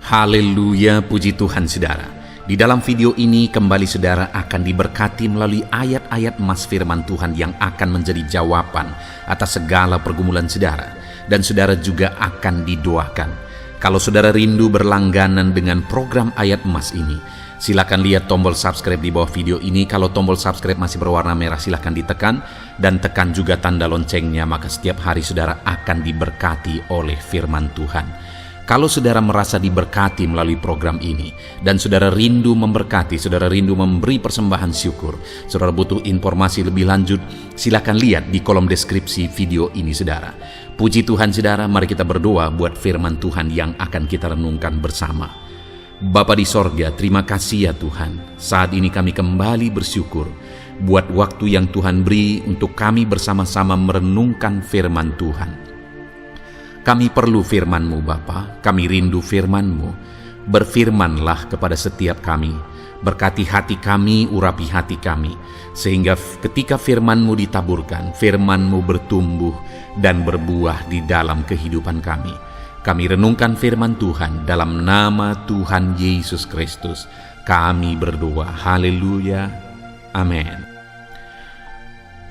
Haleluya, puji Tuhan saudara. Di dalam video ini kembali saudara akan diberkati melalui ayat-ayat emas firman Tuhan yang akan menjadi jawaban atas segala pergumulan saudara. Dan saudara juga akan didoakan. Kalau saudara rindu berlangganan dengan program ayat emas ini, silakan lihat tombol subscribe di bawah video ini. Kalau tombol subscribe masih berwarna merah, silakan ditekan. Dan tekan juga tanda loncengnya, maka setiap hari saudara akan diberkati oleh firman Tuhan. Kalau saudara merasa diberkati melalui program ini, dan saudara rindu memberkati, saudara rindu memberi persembahan syukur, saudara butuh informasi lebih lanjut, silakan lihat di kolom deskripsi video ini saudara. Puji Tuhan saudara, mari kita berdoa buat firman Tuhan yang akan kita renungkan bersama. Bapa di sorga, terima kasih ya Tuhan. Saat ini kami kembali bersyukur buat waktu yang Tuhan beri untuk kami bersama-sama merenungkan firman Tuhan. Kami perlu firman-Mu Bapa, kami rindu firman-Mu. Berfirmanlah kepada setiap kami, berkati hati kami, urapi hati kami, sehingga ketika firman-Mu ditaburkan, firman-Mu bertumbuh dan berbuah di dalam kehidupan kami. Kami renungkan firman Tuhan dalam nama Tuhan Yesus Kristus. Kami berdoa, haleluya, amin.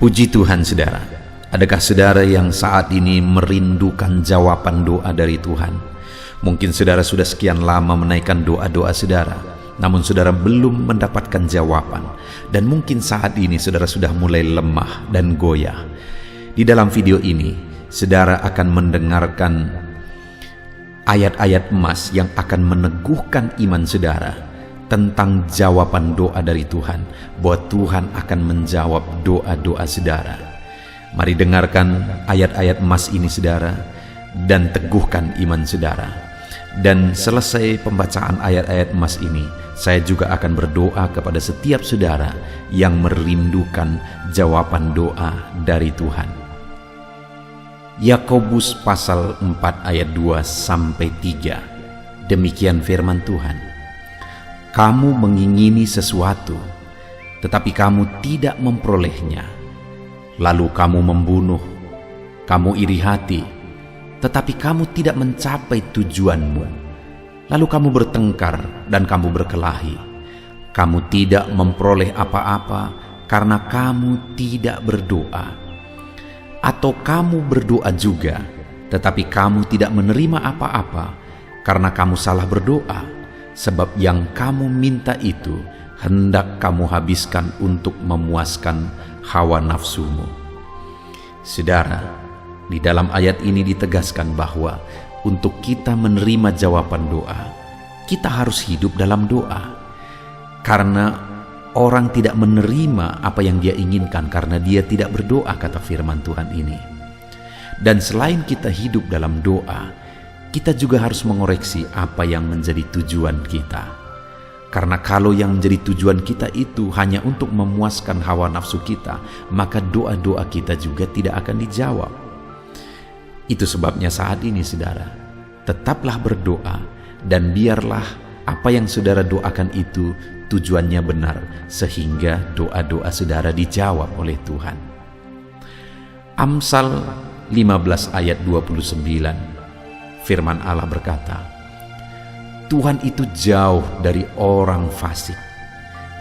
Puji Tuhan saudara. Adakah saudara yang saat ini merindukan jawaban doa dari Tuhan? Mungkin saudara sudah sekian lama menaikkan doa-doa saudara, namun saudara belum mendapatkan jawaban. Dan mungkin saat ini saudara sudah mulai lemah dan goyah. Di dalam video ini, saudara akan mendengarkan ayat-ayat emas yang akan meneguhkan iman saudara tentang jawaban doa dari Tuhan, bahwa Tuhan akan menjawab doa-doa saudara. Mari dengarkan ayat-ayat emas ini saudara, dan teguhkan iman saudara. Dan selesai pembacaan ayat-ayat emas ini, saya juga akan berdoa kepada setiap saudara yang merindukan jawaban doa dari Tuhan. Yakobus pasal 4 ayat 2-3. Demikian firman Tuhan. Kamu mengingini sesuatu, tetapi kamu tidak memperolehnya. Lalu kamu membunuh, kamu iri hati, tetapi kamu tidak mencapai tujuanmu. Lalu kamu bertengkar dan kamu berkelahi. Kamu tidak memperoleh apa-apa karena kamu tidak berdoa. Atau kamu berdoa juga, tetapi kamu tidak menerima apa-apa karena kamu salah berdoa, sebab yang kamu minta itu hendak kamu habiskan untuk memuaskan hawa nafsumu. Saudara, di dalam ayat ini ditegaskan bahwa untuk kita menerima jawaban doa, kita harus hidup dalam doa. Karena orang tidak menerima apa yang dia inginkan karena dia tidak berdoa, kata firman Tuhan ini. Dan selain kita hidup dalam doa, kita juga harus mengoreksi apa yang menjadi tujuan kita. Karena kalau yang menjadi tujuan kita itu hanya untuk memuaskan hawa nafsu kita, maka doa-doa kita juga tidak akan dijawab. Itu sebabnya saat ini saudara, tetaplah berdoa dan biarlah apa yang saudara doakan itu tujuannya benar, sehingga doa-doa saudara dijawab oleh Tuhan. Amsal 15 ayat 29, firman Allah berkata, Tuhan itu jauh dari orang fasik,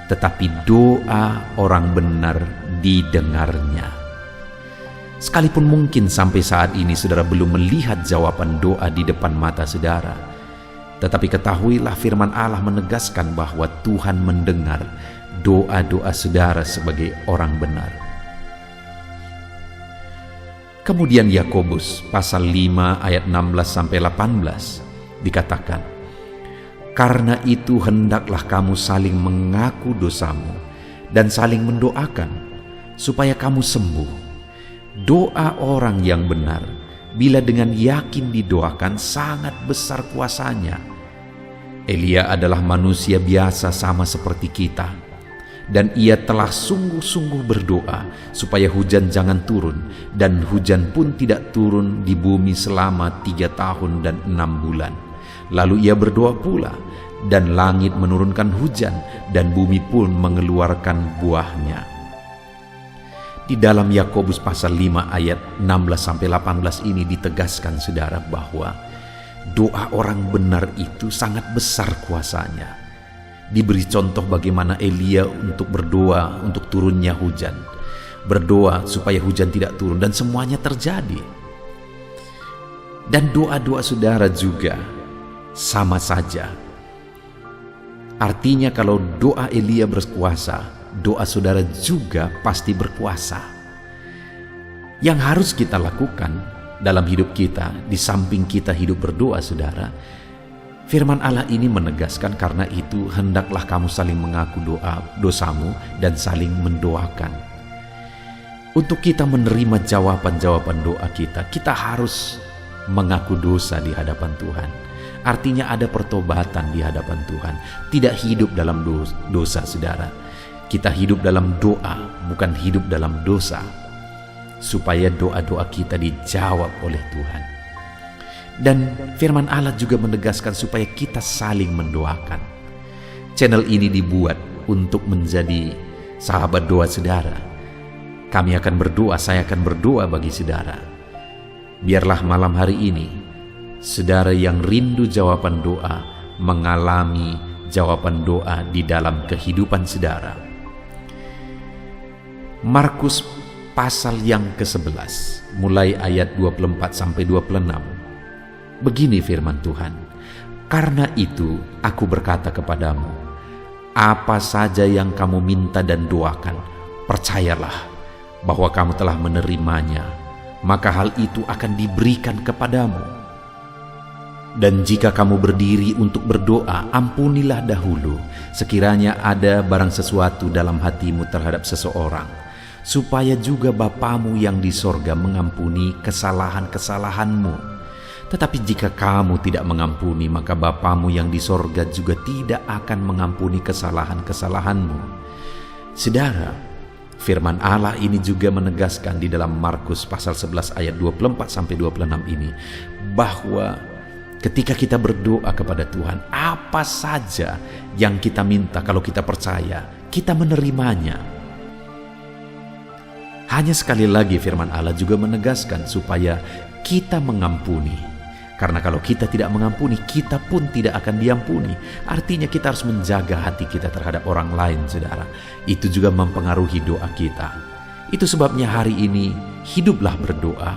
tetapi doa orang benar didengarnya. Sekalipun mungkin sampai saat ini saudara belum melihat jawaban doa di depan mata saudara, tetapi ketahuilah firman Allah menegaskan bahwa Tuhan mendengar doa-doa saudara sebagai orang benar. Kemudian Yakobus pasal 5 ayat 16-18 dikatakan, karena itu hendaklah kamu saling mengaku dosamu dan saling mendoakan supaya kamu sembuh. Doa orang yang benar bila dengan yakin didoakan sangat besar kuasanya. Elia adalah manusia biasa sama seperti kita, dan ia telah sungguh-sungguh berdoa supaya hujan jangan turun, dan hujan pun tidak turun di bumi selama 3 tahun dan 6 bulan. Lalu ia berdoa pula, dan langit menurunkan hujan, dan bumi pun mengeluarkan buahnya. Di dalam Yakobus pasal 5 ayat 16-18 ini ditegaskan saudara bahwa Doa orang benar itu sangat besar kuasanya. Diberi contoh bagaimana Elia untuk berdoa untuk turunnya hujan, berdoa supaya hujan tidak turun, dan semuanya terjadi. Dan doa-doa saudara juga sama saja. Artinya kalau doa Elia berkuasa, doa saudara juga pasti berkuasa. Yang harus kita lakukan dalam hidup kita, di samping kita hidup berdoa saudara, firman Allah ini menegaskan, karena itu hendaklah kamu saling mengaku dosamu dan saling mendoakan. Untuk kita menerima jawaban-jawaban doa kita, kita harus mengaku dosa di hadapan Tuhan. Artinya ada pertobatan di hadapan Tuhan. Tidak hidup dalam dosa saudara. Kita hidup dalam doa, bukan hidup dalam dosa, supaya doa-doa kita dijawab oleh Tuhan. Dan firman Allah juga menegaskan supaya kita saling mendoakan. Channel ini dibuat untuk menjadi sahabat doa saudara. Kami akan berdoa, saya akan berdoa bagi saudara. Biarlah malam hari ini, saudara yang rindu jawaban doa, mengalami jawaban doa di dalam kehidupan saudara. Markus pasal yang ke-11, mulai ayat 24 sampai 26. Begini firman Tuhan, "Karena itu aku berkata kepadamu, apa saja yang kamu minta dan doakan, percayalah bahwa kamu telah menerimanya, maka hal itu akan diberikan kepadamu. Dan jika kamu berdiri untuk berdoa, ampunilah dahulu sekiranya ada barang sesuatu dalam hatimu terhadap seseorang, supaya juga Bapamu yang di sorga mengampuni kesalahan-kesalahanmu. Tetapi jika kamu tidak mengampuni, maka Bapamu yang di sorga juga tidak akan mengampuni kesalahan-kesalahanmu." Saudara, firman Allah ini juga menegaskan di dalam Markus pasal 11 ayat 24 sampai 26 ini, bahwa ketika kita berdoa kepada Tuhan, apa saja yang kita minta, kalau kita percaya, kita menerimanya. Hanya sekali lagi firman Allah juga menegaskan supaya kita mengampuni. Karena kalau kita tidak mengampuni, kita pun tidak akan diampuni. Artinya kita harus menjaga hati kita terhadap orang lain, saudara. Itu juga mempengaruhi doa kita. Itu sebabnya hari ini hiduplah berdoa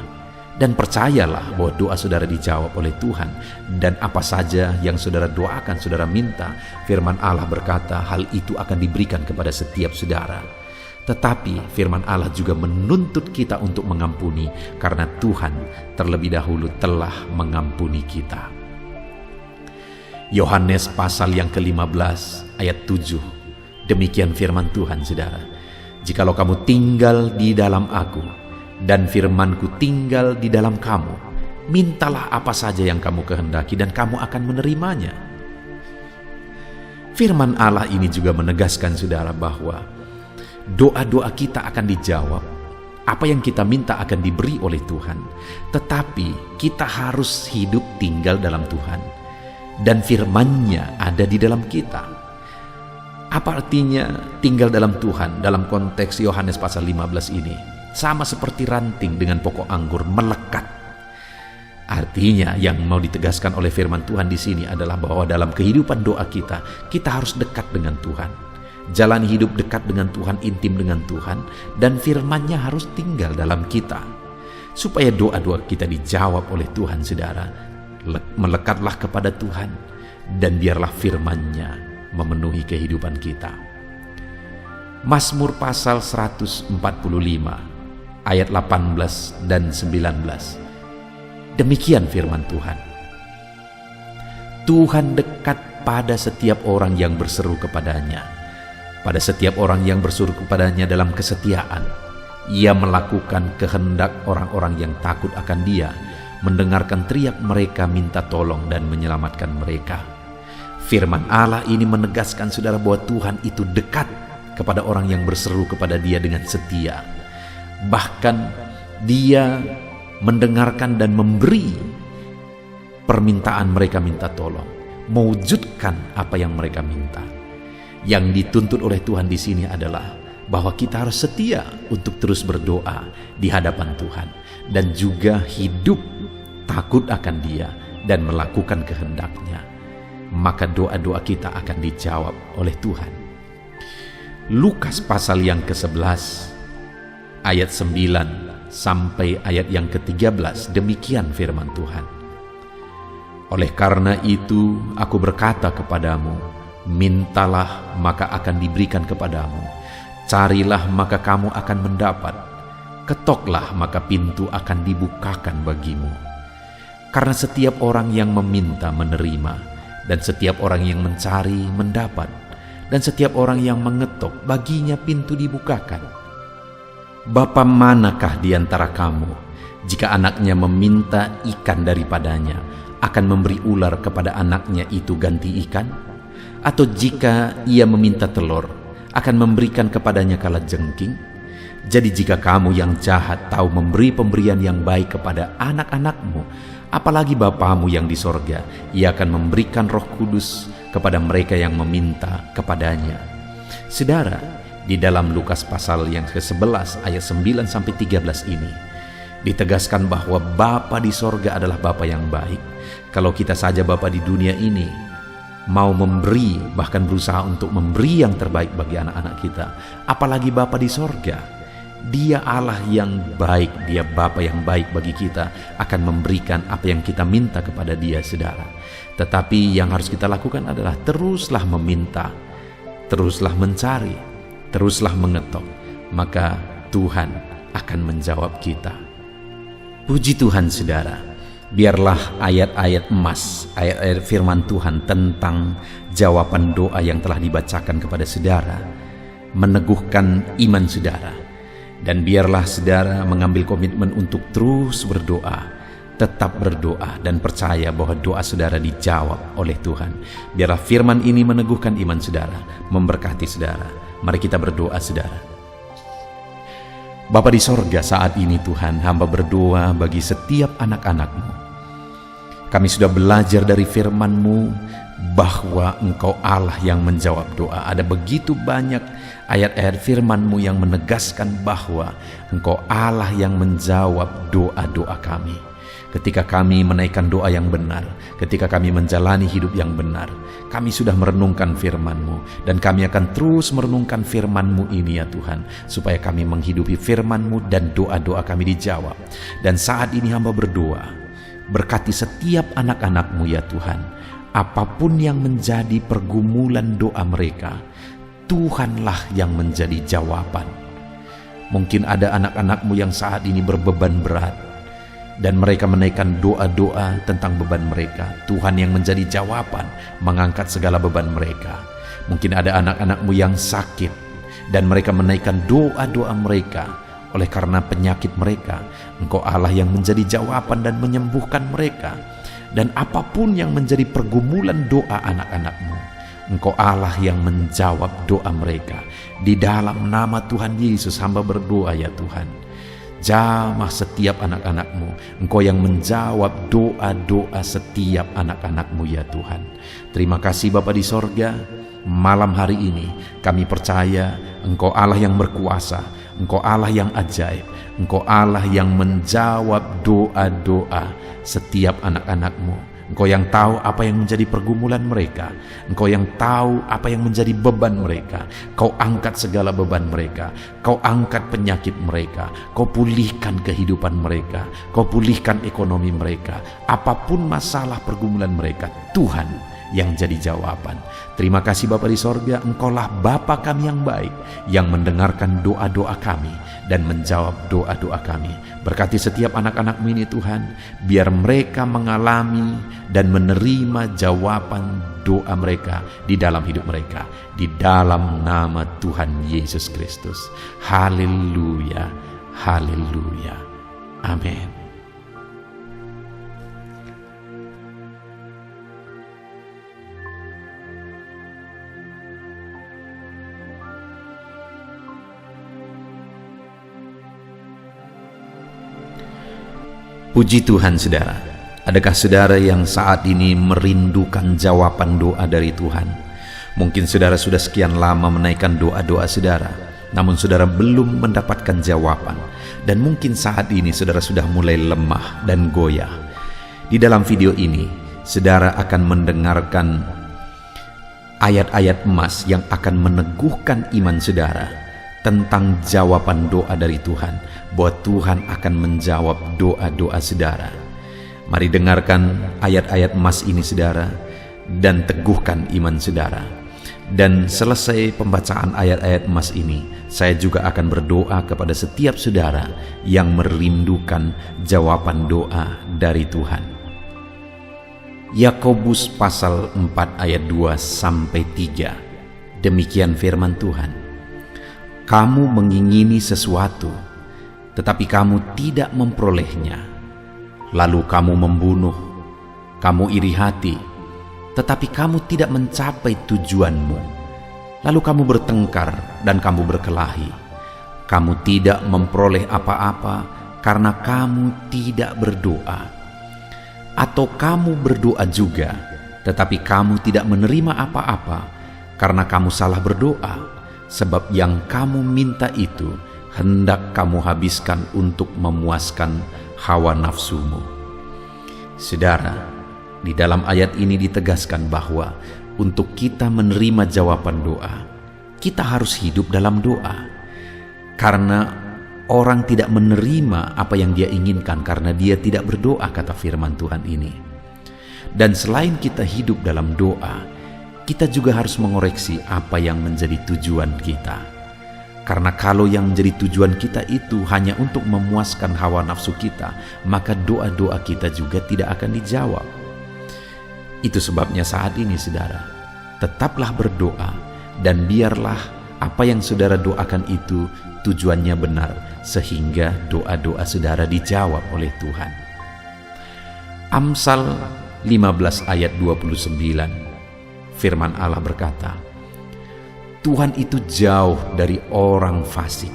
dan percayalah bahwa doa saudara dijawab oleh Tuhan. Dan apa saja yang saudara doakan, saudara minta, firman Allah berkata hal itu akan diberikan kepada setiap saudara. Tetapi firman Allah juga menuntut kita untuk mengampuni, karena Tuhan terlebih dahulu telah mengampuni kita. Yohanes pasal yang ke-15 ayat 7. Demikian firman Tuhan, saudara. "Jikalau kamu tinggal di dalam aku, dan firmanku tinggal di dalam kamu, mintalah apa saja yang kamu kehendaki dan kamu akan menerimanya." Firman Allah ini juga menegaskan saudara bahwa doa-doa kita akan dijawab. Apa yang kita minta akan diberi oleh Tuhan. Tetapi kita harus hidup tinggal dalam Tuhan, dan firman-Nya ada di dalam kita. Apa artinya tinggal dalam Tuhan dalam konteks Yohanes pasal 15 ini? Sama seperti ranting dengan pokok anggur melekat. Artinya yang mau ditegaskan oleh firman Tuhan di sini adalah bahwa dalam kehidupan doa kita harus dekat dengan Tuhan. Jalani hidup dekat dengan Tuhan, intim dengan Tuhan, dan firman-Nya harus tinggal dalam kita. Supaya doa-doa kita dijawab oleh Tuhan, saudara, melekatlah kepada Tuhan, dan biarlah firman-Nya memenuhi kehidupan kita. Mazmur pasal 145 ayat 18 dan 19. Demikian firman Tuhan. "Tuhan dekat pada setiap orang yang berseru kepadanya. Pada setiap orang yang berseru kepadanya dalam kesetiaan. Ia melakukan kehendak orang-orang yang takut akan Dia, mendengarkan teriak mereka minta tolong dan menyelamatkan mereka." Firman Allah ini menegaskan saudara bahwa Tuhan itu dekat kepada orang yang berseru kepada Dia dengan setia. Bahkan Dia mendengarkan dan memberi permintaan mereka minta tolong, mewujudkan apa yang mereka minta. Yang dituntut oleh Tuhan di sini adalah bahwa kita harus setia untuk terus berdoa di hadapan Tuhan, dan juga hidup takut akan Dia dan melakukan kehendak-Nya, maka doa-doa kita akan dijawab oleh Tuhan. Lukas pasal yang ke-11 ayat 9 sampai ayat yang ke-13, demikian firman Tuhan. Oleh karena itu aku berkata kepadamu, mintalah maka akan diberikan kepadamu, carilah maka kamu akan mendapat, ketoklah maka pintu akan dibukakan bagimu. Karena setiap orang yang meminta menerima, dan setiap orang yang mencari mendapat, dan setiap orang yang mengetok baginya pintu dibukakan. Bapa manakah di antara kamu, jika anaknya meminta ikan daripadanya, akan memberi ular kepada anaknya itu ganti ikan? Atau jika ia meminta telur, akan memberikan kepadanya kalajengking? Jadi jika kamu yang jahat tahu memberi pemberian yang baik kepada anak-anakmu, apalagi Bapamu yang di sorga, Ia akan memberikan Roh Kudus kepada mereka yang meminta kepadanya. Saudara, di dalam Lukas pasal yang ke-11 ayat 9 sampai 13 ini ditegaskan bahwa Bapa di sorga adalah Bapa yang baik. Kalau kita saja Bapa di dunia ini mau memberi, bahkan berusaha untuk memberi yang terbaik bagi anak-anak kita, apalagi Bapa di sorga. Dia Allah yang baik, Dia Bapa yang baik bagi kita, akan memberikan apa yang kita minta kepada Dia, saudara. Tetapi yang harus kita lakukan adalah teruslah meminta, teruslah mencari, teruslah mengetok, maka Tuhan akan menjawab kita. Puji Tuhan, saudara. Biarlah ayat-ayat emas, ayat-ayat firman Tuhan tentang jawaban doa yang telah dibacakan kepada saudara meneguhkan iman saudara. Dan biarlah saudara mengambil komitmen untuk terus berdoa, tetap berdoa, dan percaya bahwa doa saudara dijawab oleh Tuhan. Biarlah firman ini meneguhkan iman saudara, memberkati saudara. Mari kita berdoa, saudara. Bapa di sorga, saat ini Tuhan, hamba berdoa bagi setiap anak-anak-Mu. Kami sudah belajar dari firman-Mu bahwa Engkau Allah yang menjawab doa. Ada begitu banyak ayat-ayat firman-Mu yang menegaskan bahwa Engkau Allah yang menjawab doa-doa kami. Ketika kami menaikkan doa yang benar, ketika kami menjalani hidup yang benar, kami sudah merenungkan firman-Mu, dan kami akan terus merenungkan firman-Mu ini ya Tuhan, supaya kami menghidupi firman-Mu dan doa-doa kami dijawab. Dan saat ini hamba berdoa, berkati setiap anak-anak-Mu ya Tuhan, apapun yang menjadi pergumulan doa mereka, Tuhanlah yang menjadi jawaban. Mungkin ada anak-anak-Mu yang saat ini berbeban berat, dan mereka menaikkan doa-doa tentang beban mereka. Tuhan yang menjadi jawaban, mengangkat segala beban mereka. Mungkin ada anak-anak-Mu yang sakit, dan mereka menaikkan doa-doa mereka. Oleh karena penyakit mereka, Engkau Allah yang menjadi jawaban dan menyembuhkan mereka. Dan apapun yang menjadi pergumulan doa anak-anak-Mu, Engkau Allah yang menjawab doa mereka. Di dalam nama Tuhan Yesus hamba berdoa ya Tuhan. Jamah setiap anak-anak-Mu, Engkau yang menjawab doa-doa setiap anak-anak-Mu ya Tuhan. Terima kasih Bapa di sorga. Malam hari ini kami percaya Engkau Allah yang berkuasa, Engkau Allah yang ajaib, Engkau Allah yang menjawab doa-doa setiap anak-anak-Mu. Engkau yang tahu apa yang menjadi pergumulan mereka. Engkau yang tahu apa yang menjadi beban mereka. Kau angkat segala beban mereka. Kau angkat penyakit mereka. Kau pulihkan kehidupan mereka. Kau pulihkan ekonomi mereka. Apapun masalah pergumulan mereka, Tuhan yang jadi jawaban. Terima kasih Bapa di sorga, Engkaulah Bapa kami yang baik, yang mendengarkan doa-doa kami dan menjawab doa-doa kami. Berkati setiap anak-anak-Mu ini Tuhan, biar mereka mengalami dan menerima jawaban doa mereka di dalam hidup mereka, di dalam nama Tuhan Yesus Kristus. Haleluya, haleluya, amin. Puji Tuhan saudara. Adakah saudara yang saat ini merindukan jawaban doa dari Tuhan? Mungkin saudara sudah sekian lama menaikkan doa-doa saudara, namun saudara belum mendapatkan jawaban. Dan mungkin saat ini saudara sudah mulai lemah dan goyah. Di dalam video ini, saudara akan mendengarkan ayat-ayat emas yang akan meneguhkan iman saudara tentang jawaban doa dari Tuhan, bahwa Tuhan akan menjawab doa-doa saudara. Mari dengarkan ayat-ayat emas ini saudara, dan teguhkan iman saudara. Dan selesai pembacaan ayat-ayat emas ini, saya juga akan berdoa kepada setiap saudara yang merindukan jawaban doa dari Tuhan. Yakobus pasal 4 ayat 2-3. Demikian firman Tuhan. Kamu mengingini sesuatu, tetapi kamu tidak memperolehnya. Lalu kamu membunuh, kamu iri hati, tetapi kamu tidak mencapai tujuanmu. Lalu kamu bertengkar dan kamu berkelahi. Kamu tidak memperoleh apa-apa karena kamu tidak berdoa. Atau kamu berdoa juga, tetapi kamu tidak menerima apa-apa karena kamu salah berdoa. Sebab yang kamu minta itu hendak kamu habiskan untuk memuaskan hawa nafsumu. Saudara, di dalam ayat ini ditegaskan bahwa untuk kita menerima jawaban doa, kita harus hidup dalam doa. Karena orang tidak menerima apa yang dia inginkan karena dia tidak berdoa, kata firman Tuhan ini. Dan selain kita hidup dalam doa, kita juga harus mengoreksi apa yang menjadi tujuan kita. Karena kalau yang menjadi tujuan kita itu hanya untuk memuaskan hawa nafsu kita, maka doa-doa kita juga tidak akan dijawab. Itu sebabnya saat ini saudara, tetaplah berdoa dan biarlah apa yang saudara doakan itu tujuannya benar, sehingga doa-doa saudara dijawab oleh Tuhan. Amsal 15 ayat 29. Firman Allah berkata, Tuhan itu jauh dari orang fasik,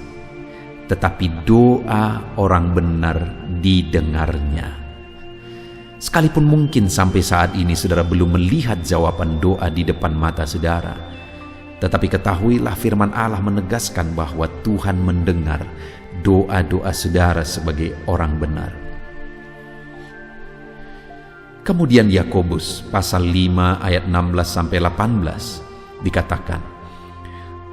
tetapi doa orang benar didengarnya. Sekalipun mungkin sampai saat ini saudara belum melihat jawaban doa di depan mata saudara, tetapi ketahuilah firman Allah menegaskan bahwa Tuhan mendengar doa-doa saudara sebagai orang benar. Kemudian Yakobus pasal 5 ayat 16-18 dikatakan,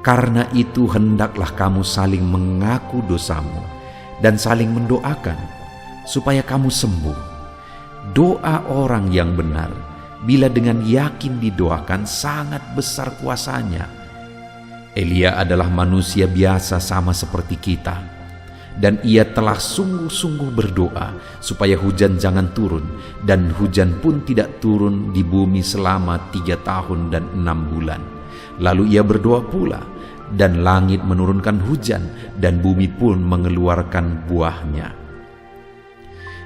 karena itu hendaklah kamu saling mengaku dosamu dan saling mendoakan supaya kamu sembuh. Doa orang yang benar bila dengan yakin didoakan sangat besar kuasanya. Elia adalah manusia biasa sama seperti kita, dan ia telah sungguh-sungguh berdoa supaya hujan jangan turun, dan hujan pun tidak turun di bumi selama 3 tahun dan 6 bulan. Lalu ia berdoa pula, dan langit menurunkan hujan, dan bumi pun mengeluarkan buahnya.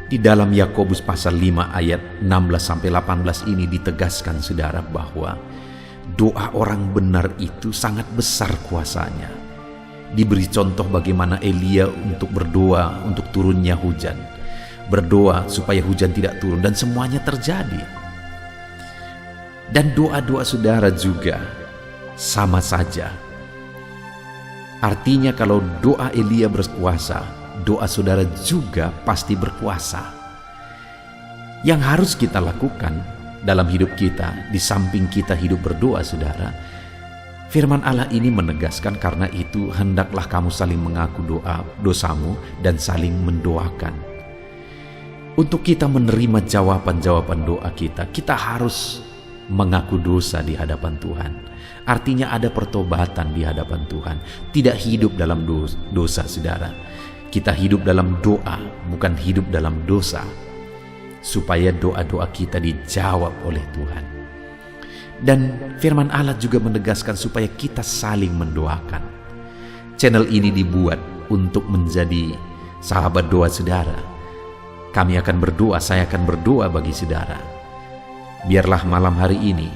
Di dalam Yakobus pasal 5 ayat 16-18 ini ditegaskan saudara bahwa doa orang benar itu sangat besar kuasanya. Diberi contoh bagaimana Elia untuk berdoa untuk turunnya hujan, berdoa supaya hujan tidak turun, dan semuanya terjadi. Dan doa-doa saudara juga sama saja. Artinya kalau doa Elia berkuasa, doa saudara juga pasti berkuasa. Yang harus kita lakukan dalam hidup kita, di samping kita hidup berdoa saudara, firman Allah ini menegaskan, karena itu hendaklah kamu saling mengaku dosamu dan saling mendoakan. Untuk kita menerima jawaban-jawaban doa kita, kita harus mengaku dosa di hadapan Tuhan. Artinya ada pertobatan di hadapan Tuhan. Tidak hidup dalam dosa saudara. Kita hidup dalam doa, bukan hidup dalam dosa. Supaya doa-doa kita dijawab oleh Tuhan. Dan firman Allah juga menegaskan supaya kita saling mendoakan. Channel ini dibuat untuk menjadi sahabat doa saudara. Kami akan berdoa, saya akan berdoa bagi saudara. Biarlah malam hari ini,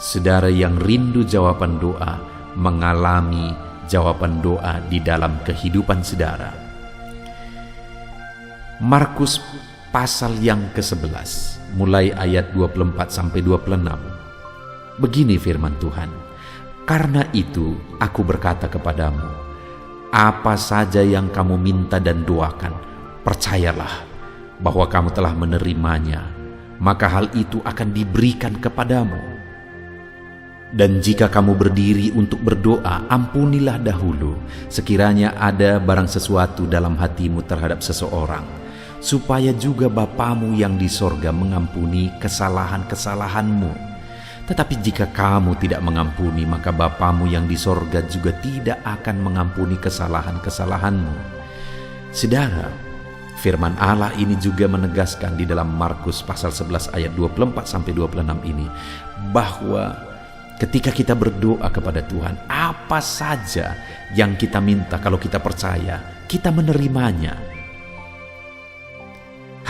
saudara yang rindu jawaban doa, mengalami jawaban doa di dalam kehidupan saudara. Markus pasal yang ke-11, mulai ayat 24-26. Begini firman Tuhan, karena itu aku berkata kepadamu, apa saja yang kamu minta dan doakan, percayalah bahwa kamu telah menerimanya, maka hal itu akan diberikan kepadamu. Dan jika kamu berdiri untuk berdoa, ampunilah dahulu sekiranya ada barang sesuatu dalam hatimu terhadap seseorang, supaya juga Bapamu yang di sorga mengampuni kesalahan-kesalahanmu. Tetapi jika kamu tidak mengampuni, maka Bapamu yang di sorga juga tidak akan mengampuni kesalahan-kesalahanmu. Saudara, firman Allah ini juga menegaskan di dalam Markus pasal 11 ayat 24-26 ini, bahwa ketika kita berdoa kepada Tuhan, apa saja yang kita minta, kalau kita percaya, kita menerimanya.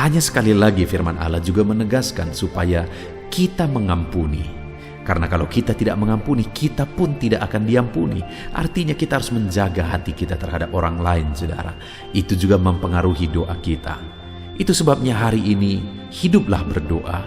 Hanya sekali lagi firman Allah juga menegaskan supaya kita mengampuni. Karena kalau kita tidak mengampuni, kita pun tidak akan diampuni. Artinya kita harus menjaga hati kita terhadap orang lain, saudara. Itu juga mempengaruhi doa kita. Itu sebabnya hari ini hiduplah berdoa,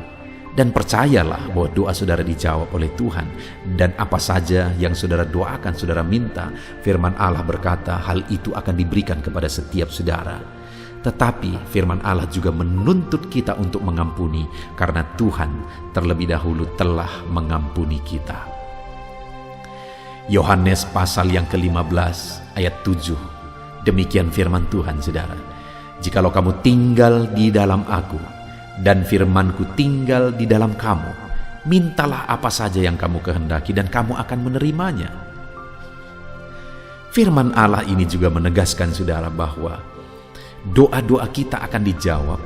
dan percayalah bahwa doa saudara dijawab oleh Tuhan. Dan apa saja yang saudara doakan, saudara minta, firman Allah berkata hal itu akan diberikan kepada setiap saudara. Tetapi firman Allah juga menuntut kita untuk mengampuni, karena Tuhan terlebih dahulu telah mengampuni kita. Yohanes pasal yang ke-15 ayat 7. Demikian firman Tuhan, saudara. Jikalau kamu tinggal di dalam aku, dan firman-Ku tinggal di dalam kamu, mintalah apa saja yang kamu kehendaki dan kamu akan menerimanya. Firman Allah ini juga menegaskan, saudara, bahwa doa-doa kita akan dijawab.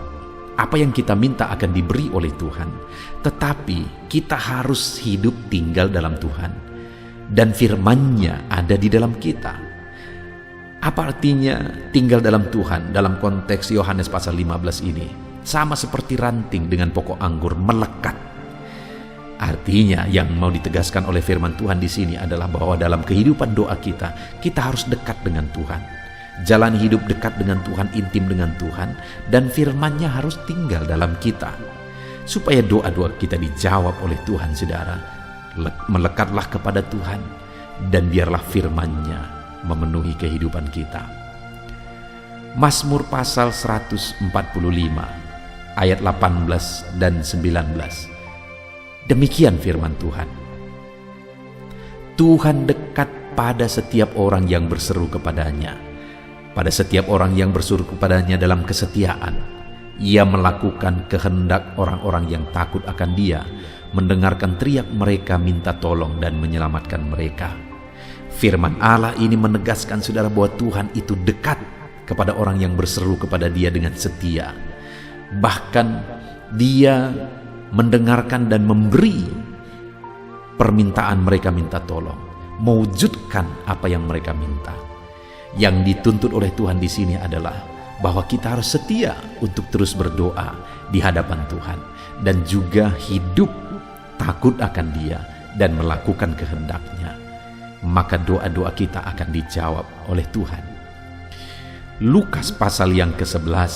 Apa yang kita minta akan diberi oleh Tuhan. Tetapi kita harus hidup tinggal dalam Tuhan, dan firman-Nya ada di dalam kita. Apa artinya tinggal dalam Tuhan dalam konteks Yohanes pasal 15 ini? Sama seperti ranting dengan pokok anggur melekat. Artinya yang mau ditegaskan oleh firman Tuhan di sini adalah bahwa dalam kehidupan doa kita harus dekat dengan Tuhan. Jalan hidup dekat dengan Tuhan, intim dengan Tuhan, dan firman-Nya harus tinggal dalam kita. Supaya doa-doa kita dijawab oleh Tuhan, saudara, melekatlah kepada Tuhan, dan biarlah firman-Nya memenuhi kehidupan kita. Mazmur pasal 145 ayat 18 dan 19. Demikian firman Tuhan. Tuhan dekat pada setiap orang yang berseru kepadanya, pada setiap orang yang berseru kepadanya dalam kesetiaan. Ia melakukan kehendak orang-orang yang takut akan Dia, mendengarkan teriak mereka minta tolong dan menyelamatkan mereka. Firman Allah ini menegaskan, saudara, bahwa Tuhan itu dekat kepada orang yang berseru kepada Dia dengan setia. Bahkan Dia mendengarkan dan memberi permintaan mereka minta tolong, mewujudkan apa yang mereka minta. Yang dituntut oleh Tuhan di sini adalah bahwa kita harus setia untuk terus berdoa di hadapan Tuhan, dan juga hidup takut akan Dia dan melakukan kehendak-Nya. Maka doa-doa kita akan dijawab oleh Tuhan. Lukas pasal yang ke-11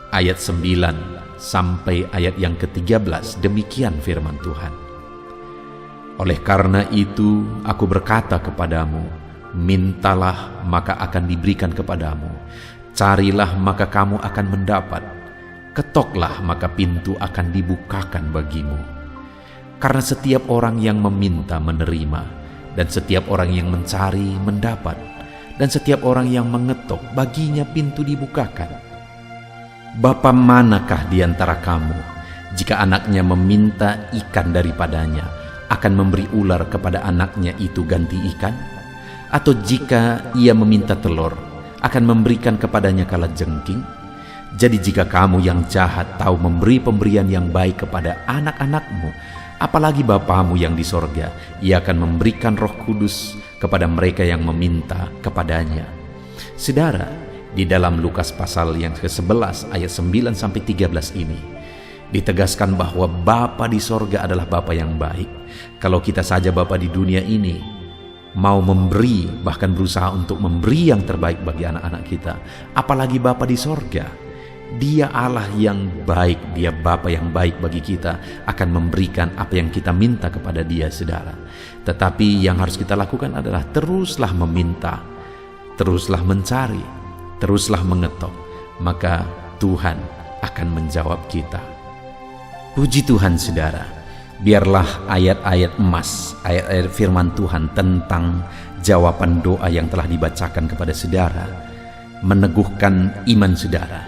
ayat 9 sampai ayat yang ke-13, demikian firman Tuhan. Oleh karena itu aku berkata kepadamu, mintalah maka akan diberikan kepadamu, carilah maka kamu akan mendapat, ketoklah maka pintu akan dibukakan bagimu. Karena setiap orang yang meminta menerima, dan setiap orang yang mencari mendapat, dan setiap orang yang mengetok baginya pintu dibukakan. Bapa manakah di antara kamu, jika anaknya meminta ikan daripadanya, akan memberi ular kepada anaknya itu ganti ikan? Atau jika ia meminta telur, akan memberikan kepadanya kalajengking? Jadi jika kamu yang jahat tahu memberi pemberian yang baik kepada anak-anakmu, apalagi Bapamu yang di sorga, Ia akan memberikan Roh Kudus kepada mereka yang meminta kepadanya. Saudara, di dalam Lukas pasal yang ke-11 ayat 9 sampai 13 ini ditegaskan bahwa Bapa di sorga adalah Bapa yang baik. Kalau kita saja Bapa di dunia ini mau memberi, bahkan berusaha untuk memberi yang terbaik bagi anak-anak kita, apalagi Bapa di sorga. Dia Allah yang baik, Dia Bapa yang baik bagi kita, akan memberikan apa yang kita minta kepada Dia, saudara. Tetapi yang harus kita lakukan adalah teruslah meminta, teruslah mencari, teruslah mengetok, maka Tuhan akan menjawab kita. Puji Tuhan saudara, biarlah ayat-ayat emas, ayat-ayat firman Tuhan tentang jawaban doa yang telah dibacakan kepada saudara meneguhkan iman saudara.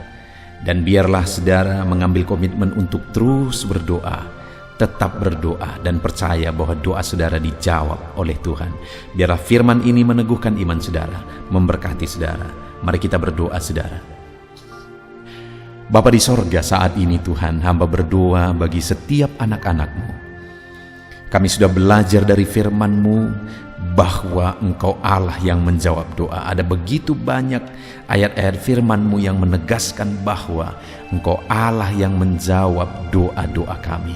Dan biarlah saudara mengambil komitmen untuk terus berdoa, tetap berdoa dan percaya bahwa doa saudara dijawab oleh Tuhan. Biarlah firman ini meneguhkan iman saudara, memberkati saudara. Mari kita berdoa saudara. Bapa di sorga, saat ini Tuhan, hamba berdoa bagi setiap anak-anak-Mu. Kami sudah belajar dari firman-Mu bahwa Engkau Allah yang menjawab doa. Ada begitu banyak ayat-ayat firman-Mu yang menegaskan bahwa Engkau Allah yang menjawab doa-doa kami.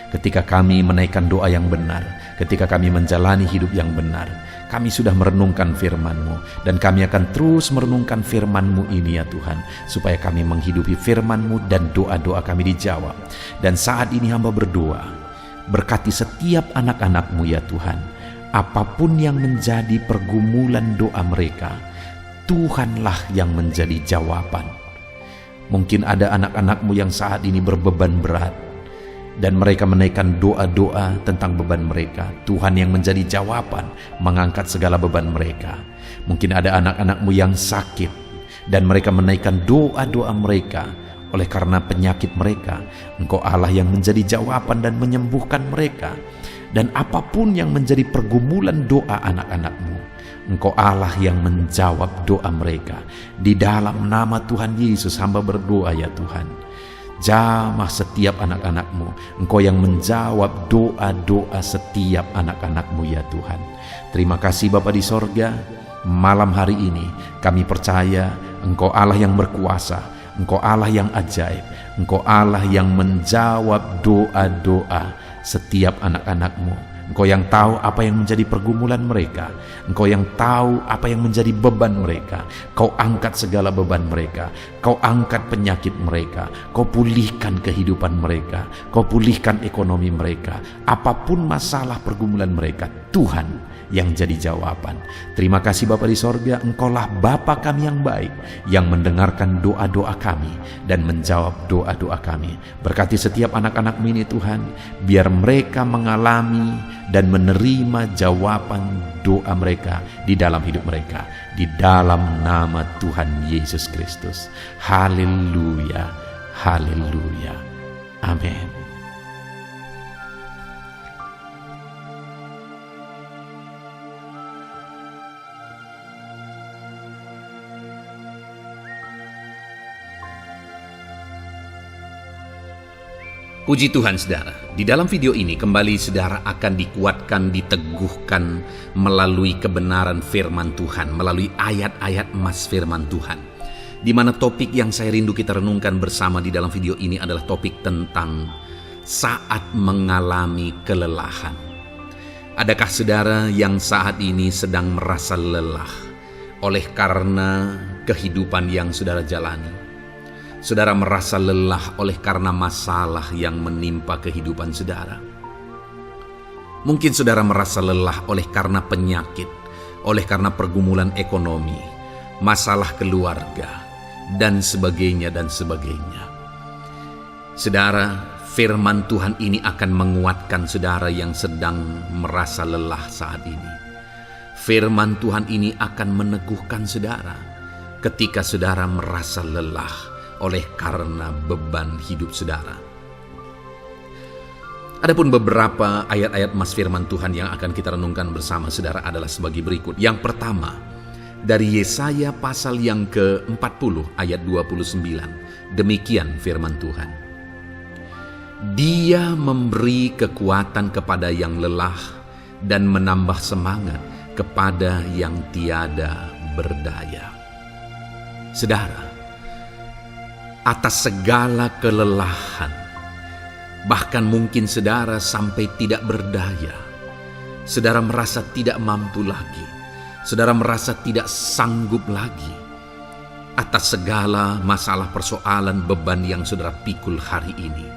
Ketika kami menaikkan doa yang benar, ketika kami menjalani hidup yang benar, kami sudah merenungkan firman-Mu, dan kami akan terus merenungkan firman-Mu ini ya Tuhan, supaya kami menghidupi firman-Mu dan doa-doa kami dijawab. Dan saat ini hamba berdoa, berkati setiap anak-anak-Mu ya Tuhan, apapun yang menjadi pergumulan doa mereka, Tuhanlah yang menjadi jawaban. Mungkin ada anak-anak-Mu yang saat ini berbeban berat, dan mereka menaikkan doa-doa tentang beban mereka. Tuhan yang menjadi jawaban, mengangkat segala beban mereka. Mungkin ada anak-anak-Mu yang sakit, dan mereka menaikkan doa-doa mereka. Oleh karena penyakit mereka, Engkau Allah yang menjadi jawaban dan menyembuhkan mereka. Dan apapun yang menjadi pergumulan doa anak-anak-Mu, Engkau Allah yang menjawab doa mereka. Di dalam nama Tuhan Yesus hamba berdoa ya Tuhan, jamah setiap anak-anak-Mu. Engkau yang menjawab doa-doa setiap anak-anak-Mu ya Tuhan. Terima kasih Bapa di sorga. Malam hari ini kami percaya Engkau Allah yang berkuasa, Engkau Allah yang ajaib, Engkau Allah yang menjawab doa-doa setiap anak-anak-Mu. Engkau yang tahu apa yang menjadi pergumulan mereka. Engkau yang tahu apa yang menjadi beban mereka. Kau angkat segala beban mereka. Kau angkat penyakit mereka. Kau pulihkan kehidupan mereka. Kau pulihkan ekonomi mereka. Apapun masalah pergumulan mereka, Tuhan yang jadi jawaban. Terima kasih Bapa di sorga, Engkaulah Bapa kami yang baik, yang mendengarkan doa-doa kami dan menjawab doa-doa kami. Berkati setiap anak-anak-Mu ini Tuhan, biar mereka mengalami dan menerima jawaban doa mereka di dalam hidup mereka, di dalam nama Tuhan Yesus Kristus. Haleluya, haleluya, amin. Puji Tuhan saudara, di dalam video ini kembali saudara akan dikuatkan, diteguhkan melalui kebenaran firman Tuhan, melalui ayat-ayat emas firman Tuhan. Di mana topik yang saya rindu kita renungkan bersama di dalam video ini adalah topik tentang saat mengalami kelelahan. Adakah saudara yang saat ini sedang merasa lelah oleh karena kehidupan yang saudara jalani? Saudara merasa lelah oleh karena masalah yang menimpa kehidupan saudara. Mungkin saudara merasa lelah oleh karena penyakit, oleh karena pergumulan ekonomi, masalah keluarga, dan sebagainya dan sebagainya. Saudara, firman Tuhan ini akan menguatkan saudara yang sedang merasa lelah saat ini. Firman Tuhan ini akan meneguhkan saudara ketika saudara merasa lelah oleh karena beban hidup saudara. Adapun beberapa ayat-ayat emas firman Tuhan yang akan kita renungkan bersama saudara adalah sebagai berikut. Yang pertama, dari Yesaya pasal yang ke-40 ayat 29. Demikian firman Tuhan. Dia memberi kekuatan kepada yang lelah dan menambah semangat kepada yang tiada berdaya. Saudara, atas segala kelelahan, bahkan mungkin saudara sampai tidak berdaya, saudara merasa tidak mampu lagi, saudara merasa tidak sanggup lagi, atas segala masalah persoalan beban yang saudara pikul hari ini.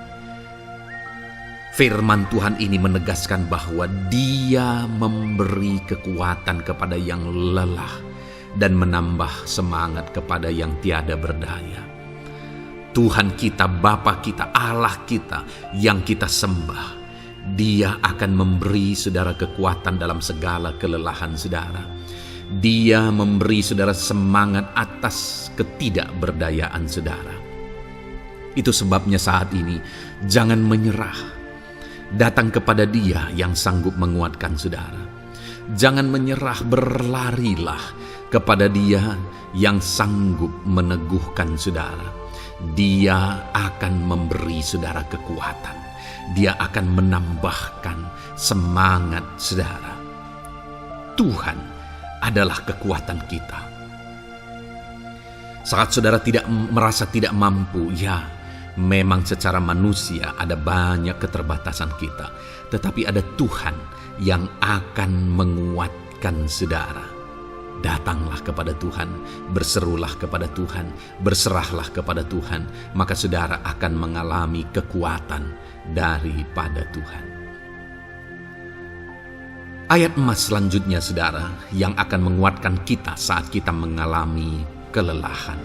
Firman Tuhan ini menegaskan bahwa Dia memberi kekuatan kepada yang lelah dan menambah semangat kepada yang tiada berdaya. Tuhan kita, Bapa kita, Allah kita yang kita sembah, Dia akan memberi saudara kekuatan dalam segala kelelahan saudara. Dia memberi saudara semangat atas ketidakberdayaan saudara. Itu sebabnya saat ini jangan menyerah. Datang kepada Dia yang sanggup menguatkan saudara. Jangan menyerah, berlarilah kepada Dia yang sanggup meneguhkan saudara. Dia akan memberi saudara kekuatan. Dia akan menambahkan semangat saudara. Tuhan adalah kekuatan kita. Saat saudara merasa tidak mampu, ya memang secara manusia ada banyak keterbatasan kita. Tetapi ada Tuhan yang akan menguatkan saudara. Datanglah kepada Tuhan, berserulah kepada Tuhan, berserahlah kepada Tuhan, maka saudara akan mengalami kekuatan daripada Tuhan. Ayat emas selanjutnya saudara yang akan menguatkan kita saat kita mengalami kelelahan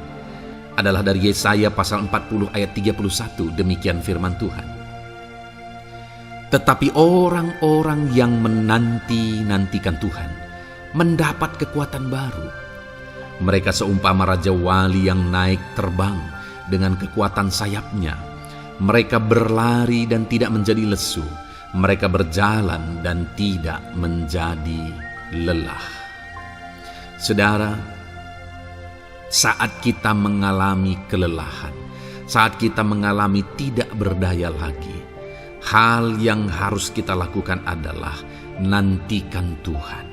adalah dari Yesaya pasal 40 ayat 31. Demikian firman Tuhan. Tetapi orang-orang yang menanti-nantikan Tuhan mendapat kekuatan baru. Mereka seumpama Raja Wali yang naik terbang dengan kekuatan sayapnya. Mereka berlari dan tidak menjadi lesu. Mereka berjalan dan tidak menjadi lelah. Saudara, saat kita mengalami kelelahan, saat kita mengalami tidak berdaya lagi, hal yang harus kita lakukan adalah nantikan Tuhan.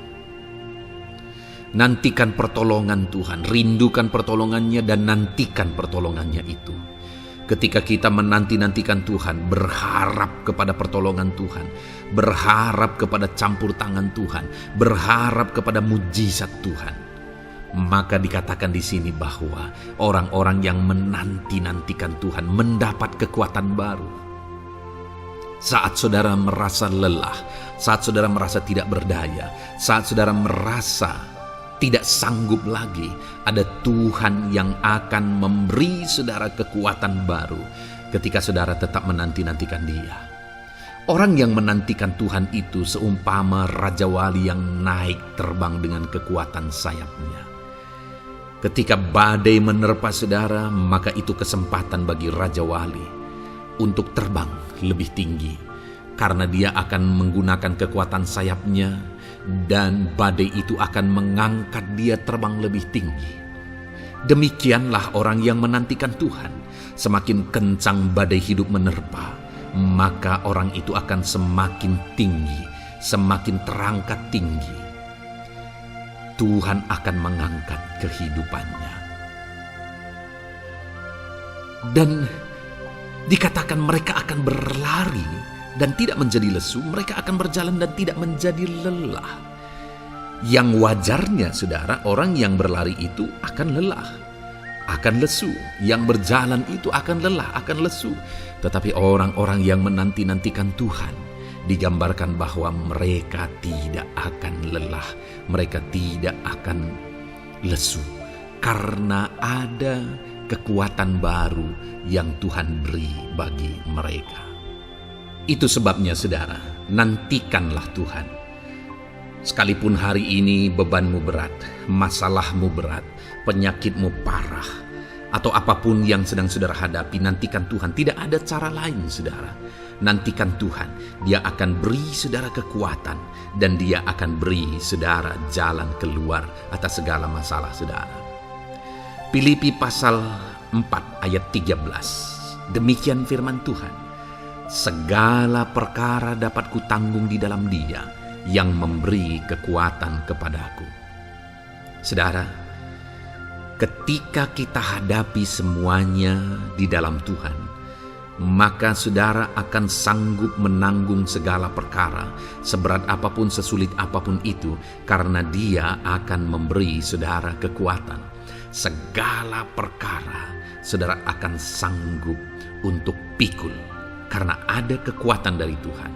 Nantikan pertolongan Tuhan, rindukan pertolongannya dan nantikan pertolongannya itu. Ketika kita menanti-nantikan Tuhan, berharap kepada pertolongan Tuhan, berharap kepada campur tangan Tuhan, berharap kepada mujizat Tuhan, maka dikatakan di sini bahwa orang-orang yang menanti-nantikan Tuhan mendapat kekuatan baru. Saat saudara merasa lelah, saat saudara merasa tidak berdaya, saat saudara merasa tidak sanggup lagi, ada Tuhan yang akan memberi saudara kekuatan baru ketika saudara tetap menanti-nantikan Dia. Orang yang menantikan Tuhan itu seumpama Raja Wali yang naik terbang dengan kekuatan sayapnya. Ketika badai menerpa saudara, maka itu kesempatan bagi Raja Wali untuk terbang lebih tinggi, karena dia akan menggunakan kekuatan sayapnya dan badai itu akan mengangkat dia terbang lebih tinggi. Demikianlah orang yang menantikan Tuhan. Semakin kencang badai hidup menerpa, maka orang itu akan semakin tinggi, semakin terangkat tinggi. Tuhan akan mengangkat kehidupannya. Dan dikatakan mereka akan berlari dan tidak menjadi lesu, mereka akan berjalan dan tidak menjadi lelah. Yang wajarnya saudara, orang yang berlari itu akan lelah, akan lesu. Yang berjalan itu akan lelah, akan lesu. Tetapi orang-orang yang menanti-nantikan Tuhan, digambarkan bahwa mereka tidak akan lelah, mereka tidak akan lesu, karena ada kekuatan baru yang Tuhan beri bagi mereka. Itu sebabnya saudara, nantikanlah Tuhan. Sekalipun hari ini bebanmu berat, masalahmu berat, penyakitmu parah, atau apapun yang sedang saudara hadapi, nantikan Tuhan. Tidak ada cara lain saudara. Nantikan Tuhan. Dia akan beri saudara kekuatan dan Dia akan beri saudara jalan keluar atas segala masalah saudara. Filipi pasal 4 ayat 13. Demikian firman Tuhan. Segala perkara dapat kutanggung di dalam Dia yang memberi kekuatan kepadaku. Saudara, ketika kita hadapi semuanya di dalam Tuhan, maka saudara akan sanggup menanggung segala perkara, seberat apapun, sesulit apapun itu, karena Dia akan memberi saudara kekuatan. Segala perkara saudara akan sanggup untuk pikul, karena ada kekuatan dari Tuhan.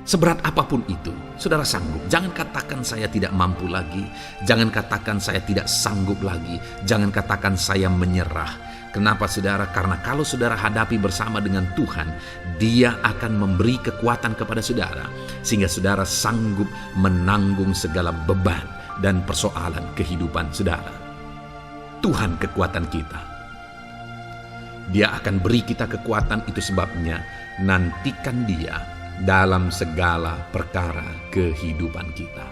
Seberat apapun itu, saudara sanggup. Jangan katakan saya tidak mampu lagi. Jangan katakan saya tidak sanggup lagi. Jangan katakan saya menyerah. Kenapa saudara? Karena kalau saudara hadapi bersama dengan Tuhan, Dia akan memberi kekuatan kepada saudara, sehingga saudara sanggup menanggung segala beban dan persoalan kehidupan saudara. Tuhan kekuatan kita. Dia akan beri kita kekuatan, itu sebabnya nantikan Dia dalam segala perkara kehidupan kita.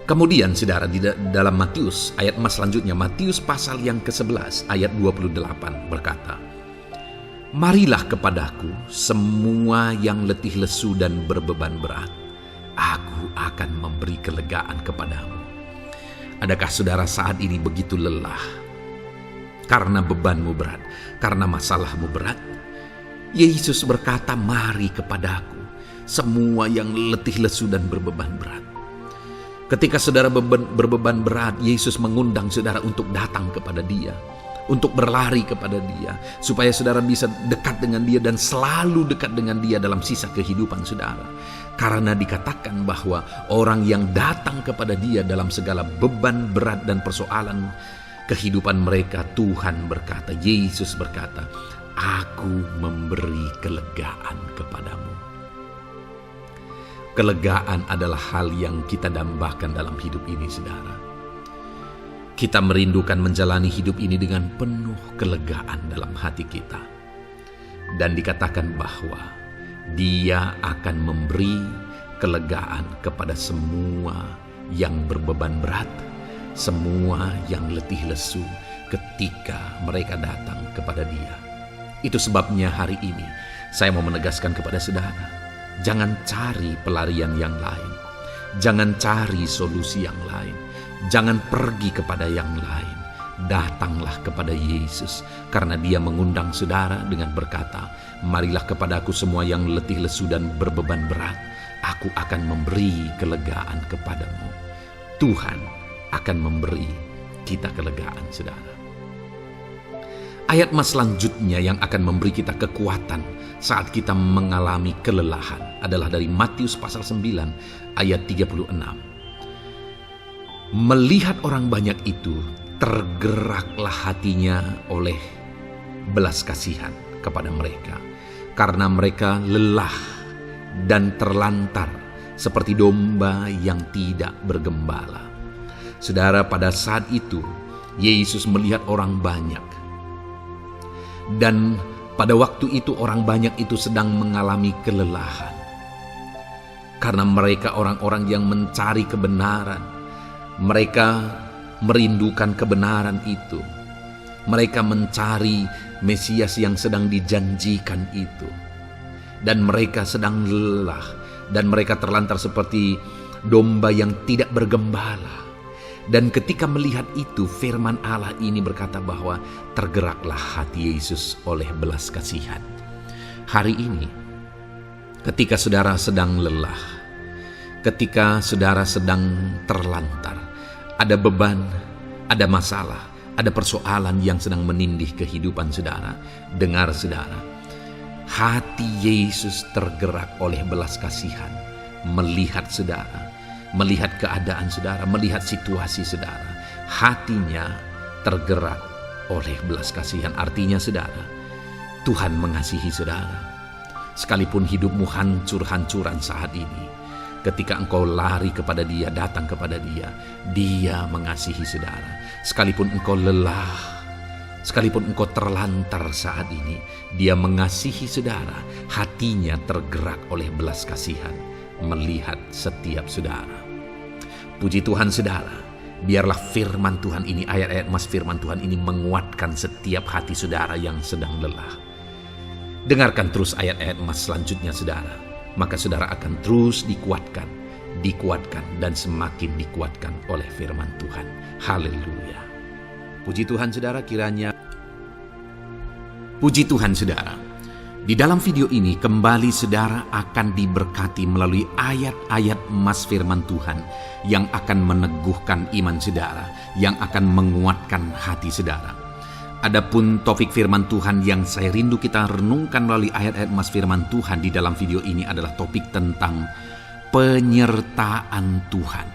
Kemudian saudara, di dalam Matius ayat selanjutnya, Matius pasal yang ke-11 ayat 28 berkata, "Marilah kepadaku semua yang letih lesu dan berbeban berat, aku akan memberi kelegaan kepadamu." Adakah saudara saat ini begitu lelah karena bebanmu berat, karena masalahmu berat? Yesus berkata, "Mari kepadaku semua yang letih lesu dan berbeban berat." Ketika saudara berbeban berat, Yesus mengundang saudara untuk datang kepada Dia, untuk berlari kepada Dia, supaya saudara bisa dekat dengan Dia dan selalu dekat dengan Dia dalam sisa kehidupan saudara. Karena dikatakan bahwa orang yang datang kepada Dia dalam segala beban berat dan persoalan kehidupan mereka, Tuhan berkata, Yesus berkata, "Aku memberi kelegaan kepadamu." Kelegaan adalah hal yang kita dambakan dalam hidup ini, saudara. Kita merindukan menjalani hidup ini dengan penuh kelegaan dalam hati kita. Dan dikatakan bahwa Dia akan memberi kelegaan kepada semua yang berbeban berat, semua yang letih lesu ketika mereka datang kepada Dia. Itu sebabnya hari ini saya mau menegaskan kepada saudara, jangan cari pelarian yang lain. Jangan cari solusi yang lain. Jangan pergi kepada yang lain. Datanglah kepada Yesus, karena Dia mengundang saudara dengan berkata, "Marilah kepadaku semua yang letih lesu dan berbeban berat, aku akan memberi kelegaan kepadamu." Tuhan akan memberi kita kelegaan, saudara. Ayat selanjutnya yang akan memberi kita kekuatan saat kita mengalami kelelahan adalah dari Matius pasal 9 ayat 36. "Melihat orang banyak itu, tergeraklah hatinya oleh belas kasihan kepada mereka, karena mereka lelah dan terlantar seperti domba yang tidak bergembala." Saudara, pada saat itu Yesus melihat orang banyak, dan pada waktu itu orang banyak itu sedang mengalami kelelahan, karena mereka orang-orang yang mencari kebenaran. Mereka merindukan kebenaran itu. Mereka mencari Mesias yang sedang dijanjikan itu. Dan mereka sedang lelah. Dan mereka terlantar seperti domba yang tidak bergembala. Dan ketika melihat itu, firman Allah ini berkata bahwa tergeraklah hati Yesus oleh belas kasihan. Hari ini, ketika saudara sedang lelah, ketika saudara sedang terlantar, ada beban, ada masalah, ada persoalan yang sedang menindih kehidupan saudara. Dengar saudara, hati Yesus tergerak oleh belas kasihan, melihat saudara, melihat keadaan saudara, melihat situasi saudara. Hatinya tergerak oleh belas kasihan. Artinya saudara, Tuhan mengasihi saudara. Sekalipun hidupmu hancur-hancuran saat ini, ketika engkau lari kepada Dia, datang kepada Dia, Dia mengasihi saudara. Sekalipun engkau lelah, sekalipun engkau terlantar saat ini, Dia mengasihi saudara. Hatinya tergerak oleh belas kasihan melihat setiap saudara. Puji Tuhan saudara, biarlah firman Tuhan ini, ayat-ayat firman Tuhan ini menguatkan setiap hati saudara yang sedang lelah. Dengarkan terus ayat-ayat selanjutnya saudara. Maka saudara akan terus dikuatkan, dan semakin dikuatkan oleh firman Tuhan. Haleluya. Puji Tuhan saudara, Puji Tuhan saudara, di dalam video ini kembali saudara akan diberkati melalui ayat-ayat firman Tuhan yang akan meneguhkan iman saudara, yang akan menguatkan hati saudara. Adapun topik firman Tuhan yang saya rindu kita renungkan melalui ayat-ayat emas firman Tuhan di dalam video ini adalah topik tentang penyertaan Tuhan.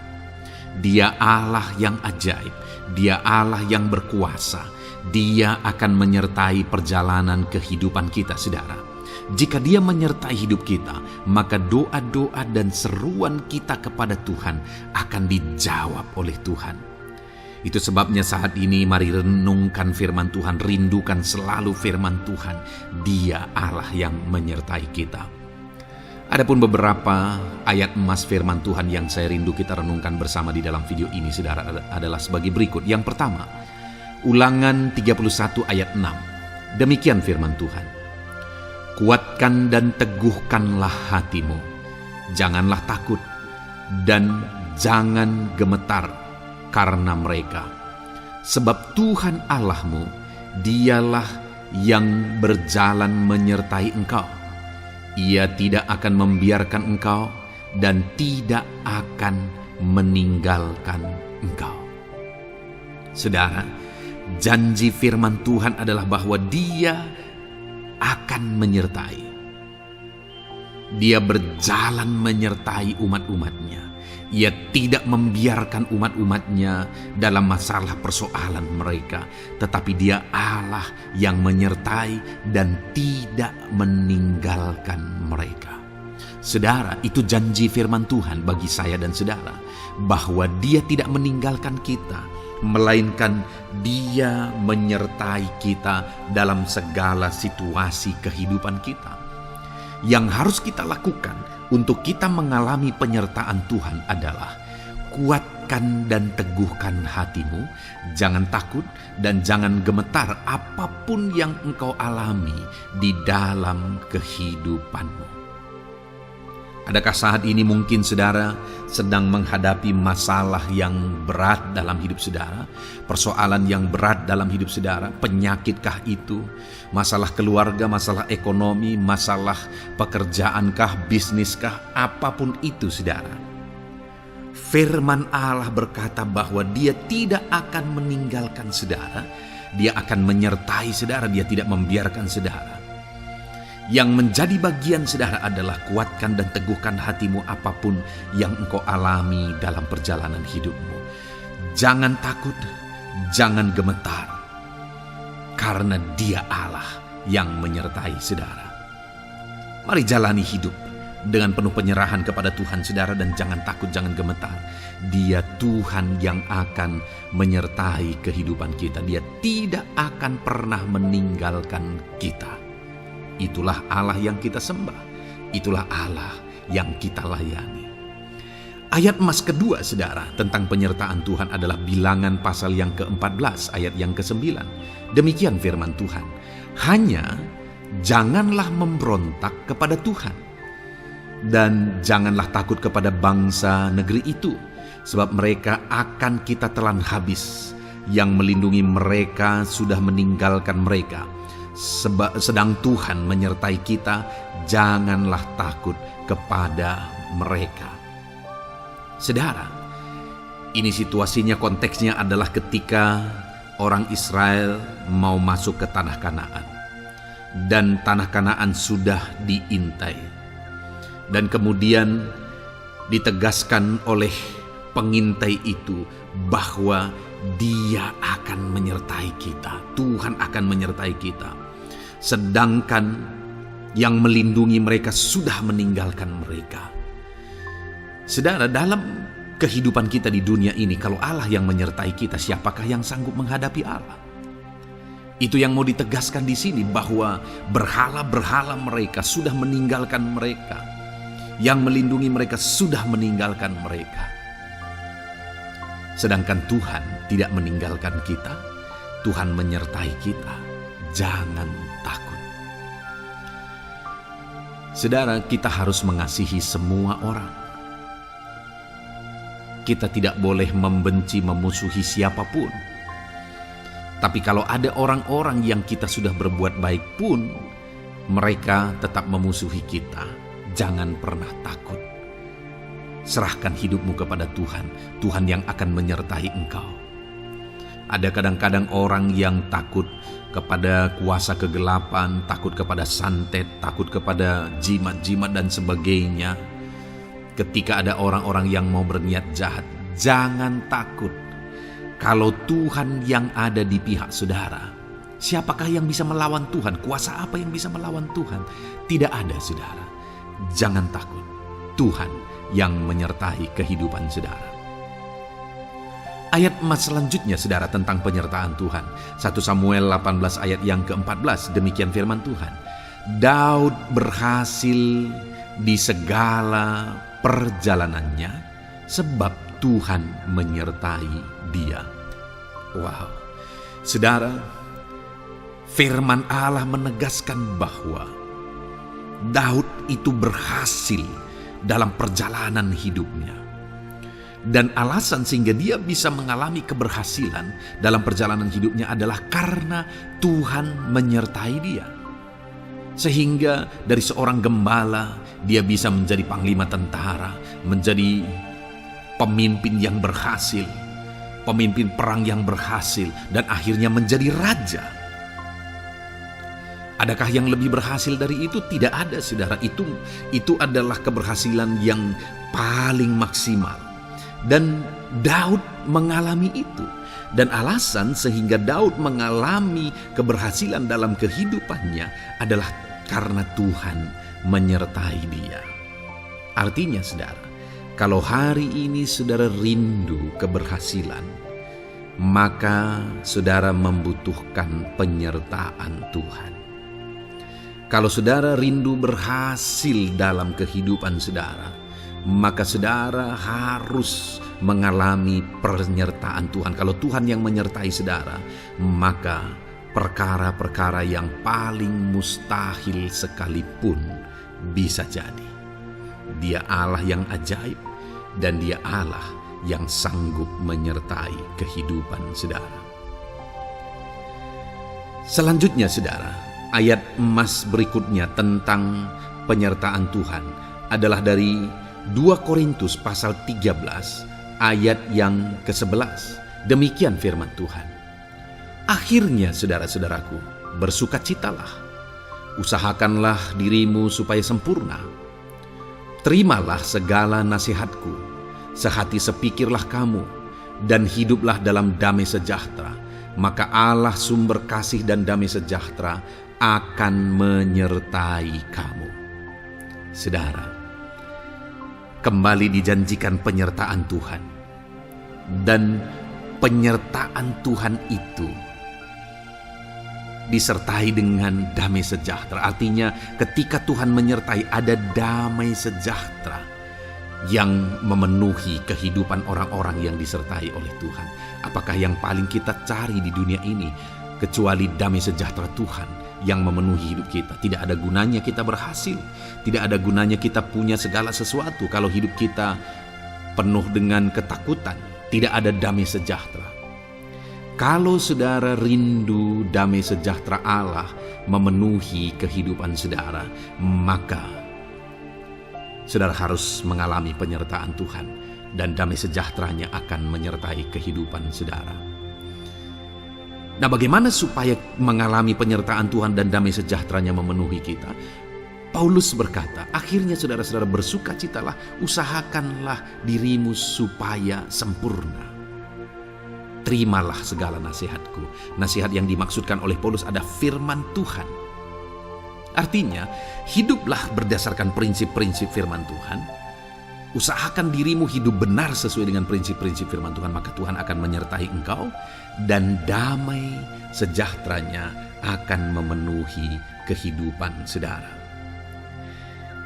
Dia Allah yang ajaib, Dia Allah yang berkuasa. Dia akan menyertai perjalanan kehidupan kita, saudara. Jika Dia menyertai hidup kita, maka doa-doa dan seruan kita kepada Tuhan akan dijawab oleh Tuhan. Itu sebabnya saat ini mari renungkan firman Tuhan, rindukan selalu firman Tuhan. Dia Allah yang menyertai kita. Adapun beberapa ayat emas firman Tuhan yang saya rindu kita renungkan bersama di dalam video ini, saudara, adalah sebagai berikut. Yang pertama, Ulangan 31 ayat 6. Demikian firman Tuhan. Kuatkan dan teguhkanlah hatimu. Janganlah takut dan jangan gemetar karena mereka. Sebab Tuhan Allahmu, Dialah yang berjalan menyertai engkau. Ia tidak akan membiarkan engkau dan tidak akan meninggalkan engkau. Saudara, janji firman Tuhan adalah bahwa Dia akan menyertai. Dia berjalan menyertai umat-umatnya. Ia tidak membiarkan umat-umatnya dalam masalah persoalan mereka, tetapi Dia Allah yang menyertai dan tidak meninggalkan mereka. Saudara, itu janji firman Tuhan bagi saya dan saudara, bahwa Dia tidak meninggalkan kita, melainkan Dia menyertai kita dalam segala situasi kehidupan kita. Yang harus kita lakukan untuk kita mengalami penyertaan Tuhan adalah kuatkan dan teguhkan hatimu, jangan takut dan jangan gemetar apapun yang engkau alami di dalam kehidupanmu. Adakah saat ini mungkin saudara sedang menghadapi masalah yang berat dalam hidup saudara? Persoalan yang berat dalam hidup saudara? Penyakitkah itu? Masalah keluarga, masalah ekonomi, masalah pekerjaankah, bisniskah? Apapun itu saudara. Firman Allah berkata bahwa Dia tidak akan meninggalkan saudara. Dia akan menyertai saudara, Dia tidak membiarkan saudara. Yang menjadi bagian saudara adalah kuatkan dan teguhkan hatimu apapun yang engkau alami dalam perjalanan hidupmu. Jangan takut, jangan gemetar, karena Dia Allah yang menyertai saudara. Mari jalani hidup dengan penuh penyerahan kepada Tuhan saudara, dan jangan takut, jangan gemetar. Dia Tuhan yang akan menyertai kehidupan kita. Dia tidak akan pernah meninggalkan kita. Itulah Allah yang kita sembah. Itulah Allah yang kita layani. Ayat emas kedua saudara tentang penyertaan Tuhan adalah Bilangan pasal yang ke-14 ayat yang ke-9. Demikian firman Tuhan. Hanya janganlah memberontak kepada Tuhan, dan janganlah takut kepada bangsa negeri itu, sebab mereka akan kita telan habis. Yang melindungi mereka sudah meninggalkan mereka. Sedang Tuhan menyertai kita, janganlah takut kepada mereka. Saudara, ini situasinya, konteksnya adalah ketika orang Israel mau masuk ke tanah Kanaan, dan tanah Kanaan sudah diintai, dan kemudian ditegaskan oleh pengintai itu bahwa Dia akan menyertai kita. Tuhan akan menyertai kita. Sedangkan yang melindungi mereka sudah meninggalkan mereka. Saudara, dalam kehidupan kita di dunia ini, kalau Allah yang menyertai kita, siapakah yang sanggup menghadapi Allah? Itu yang mau ditegaskan di sini, bahwa berhala-berhala mereka sudah meninggalkan mereka. Yang melindungi mereka sudah meninggalkan mereka. Sedangkan Tuhan tidak meninggalkan kita. Tuhan menyertai kita. Jangan takut. Saudara, kita harus mengasihi semua orang. Kita tidak boleh membenci, memusuhi siapapun. Tapi kalau ada orang-orang yang kita sudah berbuat baik pun, mereka tetap memusuhi kita. Jangan pernah takut. Serahkan hidupmu kepada Tuhan. Tuhan yang akan menyertai engkau. Ada kadang-kadang orang yang takut kepada kuasa kegelapan, takut kepada santet, takut kepada jimat-jimat dan sebagainya. Ketika ada orang-orang yang mau berniat jahat, jangan takut. Kalau Tuhan yang ada di pihak saudara, siapakah yang bisa melawan Tuhan? Kuasa apa yang bisa melawan Tuhan? Tidak ada, saudara. Jangan takut. Tuhan yang menyertai kehidupan saudara. Ayat emas selanjutnya, saudara, tentang penyertaan Tuhan. 1 Samuel 18 ayat yang ke-14, demikian firman Tuhan. Daud berhasil di segala perjalanannya sebab Tuhan menyertai dia. Wow, saudara, firman Allah menegaskan bahwa Daud itu berhasil dalam perjalanan hidupnya. Dan alasan sehingga dia bisa mengalami keberhasilan dalam perjalanan hidupnya adalah karena Tuhan menyertai dia. Sehingga dari seorang gembala, dia bisa menjadi panglima tentara, menjadi pemimpin yang berhasil, pemimpin perang yang berhasil, dan akhirnya menjadi raja. Adakah yang lebih berhasil dari itu? Tidak ada, saudara. Itu adalah keberhasilan yang paling maksimal. Dan Daud mengalami itu. Dan alasan sehingga Daud mengalami keberhasilan dalam kehidupannya adalah karena Tuhan menyertai dia. Artinya, saudara, kalau hari ini saudara rindu keberhasilan, maka saudara membutuhkan penyertaan Tuhan. Kalau saudara rindu berhasil dalam kehidupan saudara, maka saudara harus mengalami penyertaan Tuhan. Kalau Tuhan yang menyertai saudara, maka perkara-perkara yang paling mustahil sekalipun bisa jadi. Dia Allah yang ajaib, dan Dia Allah yang sanggup menyertai kehidupan saudara. Selanjutnya, saudara, ayat emas berikutnya tentang penyertaan Tuhan adalah dari 2 Korintus pasal 13 ayat yang ke-11. Demikian firman Tuhan. Akhirnya, saudara-saudaraku, bersukacitalah. Usahakanlah dirimu supaya sempurna. Terimalah segala nasihatku. Sehati sepikirlah kamu, dan hiduplah dalam damai sejahtera. Maka Allah sumber kasih dan damai sejahtera akan menyertai kamu. Saudara, kembali dijanjikan penyertaan Tuhan. Dan penyertaan Tuhan itu disertai dengan damai sejahtera. Artinya ketika Tuhan menyertai, ada damai sejahtera yang memenuhi kehidupan orang-orang yang disertai oleh Tuhan. Apakah yang paling kita cari di dunia ini kecuali damai sejahtera Tuhan yang memenuhi hidup kita? Tidak ada gunanya kita berhasil, tidak ada gunanya kita punya segala sesuatu kalau hidup kita penuh dengan ketakutan, tidak ada damai sejahtera. Kalau saudara rindu damai sejahtera Allah memenuhi kehidupan saudara, maka saudara harus mengalami penyertaan Tuhan, dan damai sejahteranya akan menyertai kehidupan saudara. Nah, bagaimana supaya mengalami penyertaan Tuhan dan damai sejahteranya memenuhi kita? Paulus berkata, akhirnya saudara-saudara bersukacitalah, usahakanlah dirimu supaya sempurna. Terimalah segala nasihatku. Nasihat yang dimaksudkan oleh Paulus ada firman Tuhan. Artinya, hiduplah berdasarkan prinsip-prinsip firman Tuhan. Usahakan dirimu hidup benar sesuai dengan prinsip-prinsip firman Tuhan, maka Tuhan akan menyertai engkau, dan damai sejahteranya akan memenuhi kehidupan saudara.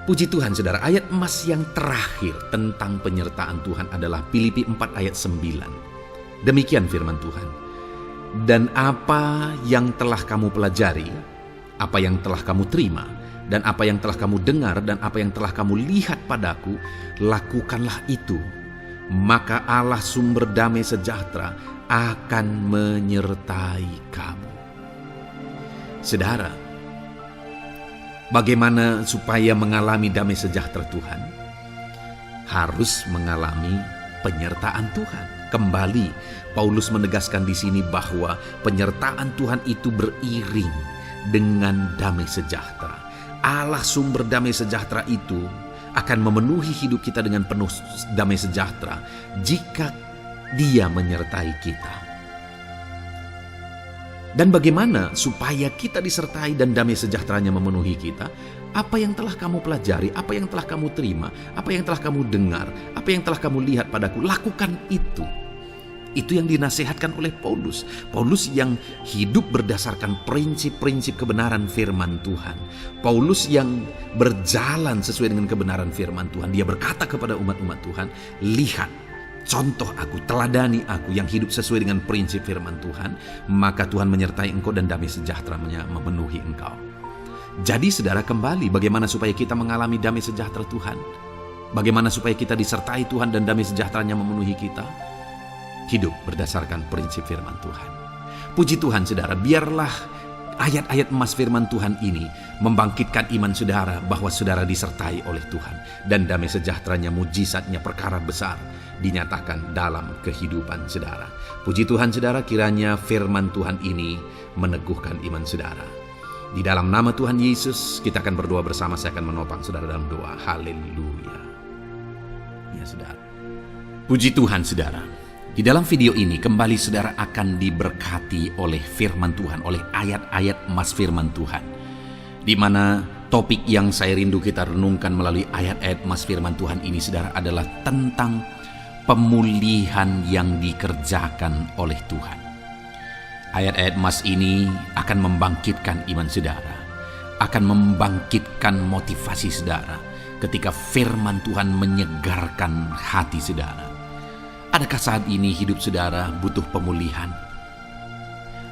Puji Tuhan, saudara, ayat emas yang terakhir tentang penyertaan Tuhan adalah Filipi 4 ayat 9. Demikian firman Tuhan. Dan apa yang telah kamu pelajari, apa yang telah kamu terima, dan apa yang telah kamu dengar, dan apa yang telah kamu lihat padaku, lakukanlah itu. Maka Allah sumber damai sejahtera akan menyertai kamu. Saudara, bagaimana supaya mengalami damai sejahtera Tuhan? Harus mengalami penyertaan Tuhan. Kembali, Paulus menegaskan di sini bahwa penyertaan Tuhan itu beriring dengan damai sejahtera. Allah sumber damai sejahtera itu akan memenuhi hidup kita dengan penuh damai sejahtera jika Dia menyertai kita. Dan bagaimana supaya kita disertai dan damai sejahteranya memenuhi kita? Apa yang telah kamu pelajari, apa yang telah kamu terima, apa yang telah kamu dengar, apa yang telah kamu lihat padaku, lakukan itu. Itu yang dinasihatkan oleh Paulus. Paulus yang hidup berdasarkan prinsip-prinsip kebenaran firman Tuhan. Paulus yang berjalan sesuai dengan kebenaran firman Tuhan. Dia berkata kepada umat-umat Tuhan, lihat, contoh aku, teladani aku yang hidup sesuai dengan prinsip firman Tuhan, maka Tuhan menyertai engkau dan damai sejahtera-Nya memenuhi engkau. Jadi saudara, kembali bagaimana supaya kita mengalami damai sejahtera Tuhan? Bagaimana supaya kita disertai Tuhan dan damai sejahtera-Nya memenuhi kita? Hidup berdasarkan prinsip firman Tuhan. Puji Tuhan saudara, biarlah ayat-ayat emas firman Tuhan ini membangkitkan iman saudara bahwa saudara disertai oleh Tuhan. Dan damai sejahtera-Nya, mujizat-Nya, perkara besar dinyatakan dalam kehidupan saudara. Puji Tuhan saudara, kiranya firman Tuhan ini meneguhkan iman saudara. Di dalam nama Tuhan Yesus, kita akan berdoa bersama. Saya akan menopang saudara dalam doa. Haleluya. Ya saudara. Puji Tuhan saudara. Di dalam video ini kembali saudara akan diberkati oleh firman Tuhan, oleh ayat-ayat emas firman Tuhan. Di mana topik yang saya rindu kita renungkan melalui ayat-ayat emas firman Tuhan ini saudara adalah tentang pemulihan yang dikerjakan oleh Tuhan. Ayat-ayat emas ini akan membangkitkan iman saudara, akan membangkitkan motivasi saudara ketika firman Tuhan menyegarkan hati saudara. Adakah saat ini hidup saudara butuh pemulihan?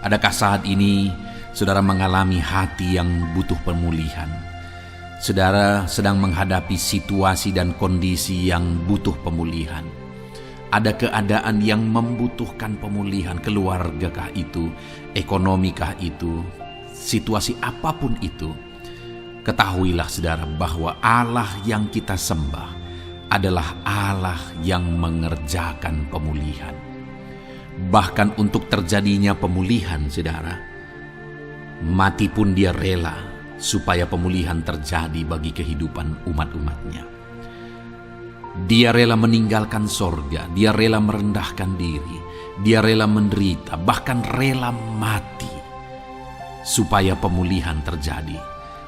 Adakah saat ini saudara mengalami hati yang butuh pemulihan? Saudara sedang menghadapi situasi dan kondisi yang butuh pemulihan. Ada keadaan yang membutuhkan pemulihan, keluargakah itu, ekonomikah itu, situasi apapun itu. Ketahuilah saudara bahwa Allah yang kita sembah adalah Allah yang mengerjakan pemulihan. Bahkan untuk terjadinya pemulihan saudara, mati pun Dia rela supaya pemulihan terjadi bagi kehidupan umat-umatnya. Dia rela meninggalkan sorga, Dia rela merendahkan diri, Dia rela menderita, bahkan rela mati supaya pemulihan terjadi.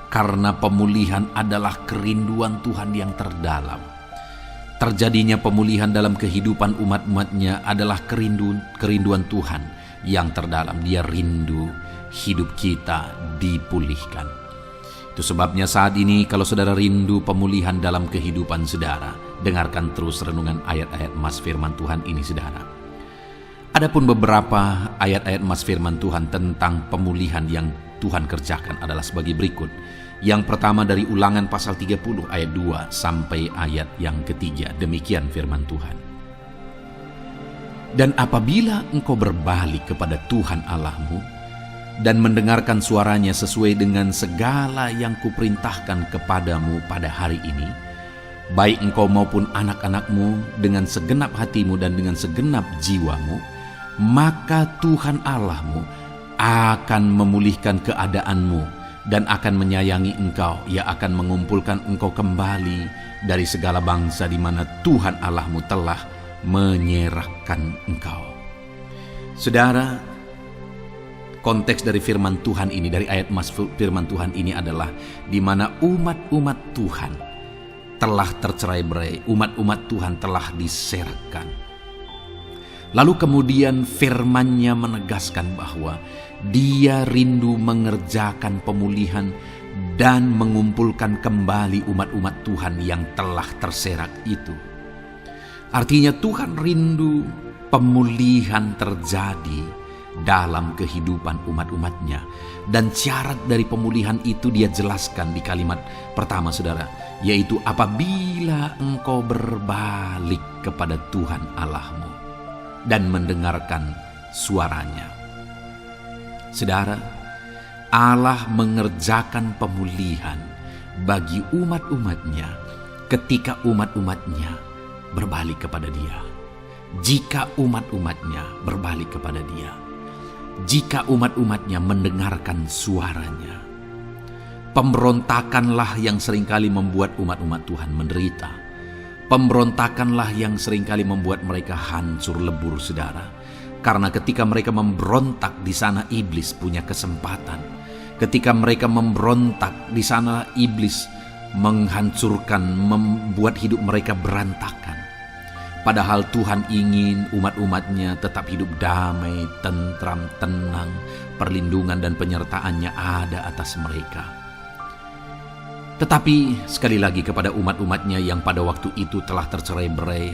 Karena pemulihan adalah kerinduan Tuhan yang terdalam. Terjadinya pemulihan dalam kehidupan umat-umatnya adalah kerinduan Tuhan yang terdalam. Dia rindu hidup kita dipulihkan. Itu sebabnya saat ini kalau saudara rindu pemulihan dalam kehidupan saudara, dengarkan terus renungan ayat-ayat emas firman Tuhan ini saudara. Adapun beberapa ayat-ayat emas firman Tuhan tentang pemulihan yang Tuhan kerjakan adalah sebagai berikut. Yang pertama dari Ulangan pasal 30 ayat 2 sampai ayat yang ketiga. Demikian firman Tuhan. Dan apabila engkau berbalik kepada Tuhan Allahmu dan mendengarkan suaranya sesuai dengan segala yang kuperintahkan kepadamu pada hari ini, baik engkau maupun anak-anakmu dengan segenap hatimu dan dengan segenap jiwamu, maka Tuhan Allahmu akan memulihkan keadaanmu dan akan menyayangi engkau. Ia akan mengumpulkan engkau kembali dari segala bangsa di mana Tuhan Allahmu telah menyerahkan engkau. Saudara, konteks dari firman Tuhan ini, dari ayat mas firman Tuhan ini adalah di mana umat-umat Tuhan telah tercerai-berai, umat-umat Tuhan telah diserahkan. Lalu kemudian firman-Nya menegaskan bahwa Dia rindu mengerjakan pemulihan dan mengumpulkan kembali umat-umat Tuhan yang telah terserak itu. Artinya Tuhan rindu pemulihan terjadi dalam kehidupan umat-umatnya. Dan syarat dari pemulihan itu Dia jelaskan di kalimat pertama saudara, yaitu apabila engkau berbalik kepada Tuhan Allahmu dan mendengarkan suaranya. Saudara, Allah mengerjakan pemulihan bagi umat-umatnya ketika umat-umatnya berbalik kepada Dia. jika umat-umatnya berbalik kepada Dia, jika umat-umatnya mendengarkan suaranya. Pemberontakanlah yang seringkali membuat umat-umat Tuhan menderita. Pemberontakanlah yang seringkali membuat mereka hancur lebur, saudara. Karena ketika mereka memberontak, di sana iblis punya kesempatan. Ketika mereka memberontak, di sana iblis menghancurkan, membuat hidup mereka berantakan. Padahal Tuhan ingin umat-umatnya tetap hidup damai, tentram, tenang, perlindungan dan penyertaannya ada atas mereka. Tetapi sekali lagi kepada umat-umatnya yang pada waktu itu telah tercerai-berai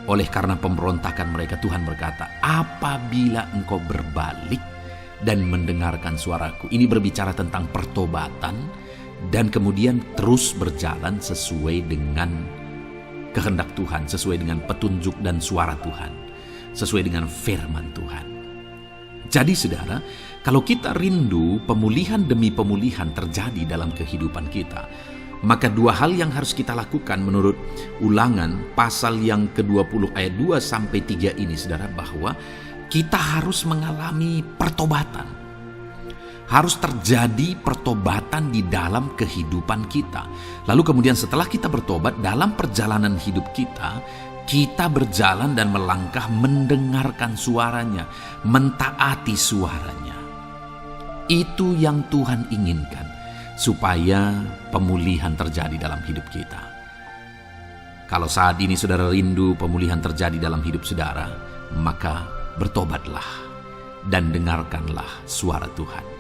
oleh karena pemberontakan mereka, Tuhan berkata, apabila engkau berbalik dan mendengarkan suaraku. Ini berbicara tentang pertobatan dan kemudian terus berjalan sesuai dengan kehendak Tuhan, sesuai dengan petunjuk dan suara Tuhan, sesuai dengan firman Tuhan. Jadi saudara, kalau kita rindu pemulihan demi pemulihan terjadi dalam kehidupan kita, maka dua hal yang harus kita lakukan menurut Ulangan pasal yang ke-20 ayat 2-3 ini, saudara, bahwa kita harus mengalami pertobatan. Harus terjadi pertobatan di dalam kehidupan kita. Lalu kemudian setelah kita bertobat, dalam perjalanan hidup kita, kita berjalan dan melangkah mendengarkan suaranya, mentaati suaranya. Itu yang Tuhan inginkan, supaya pemulihan terjadi dalam hidup kita. Kalau saat ini saudara rindu pemulihan terjadi dalam hidup saudara, maka bertobatlah dan dengarkanlah suara Tuhan.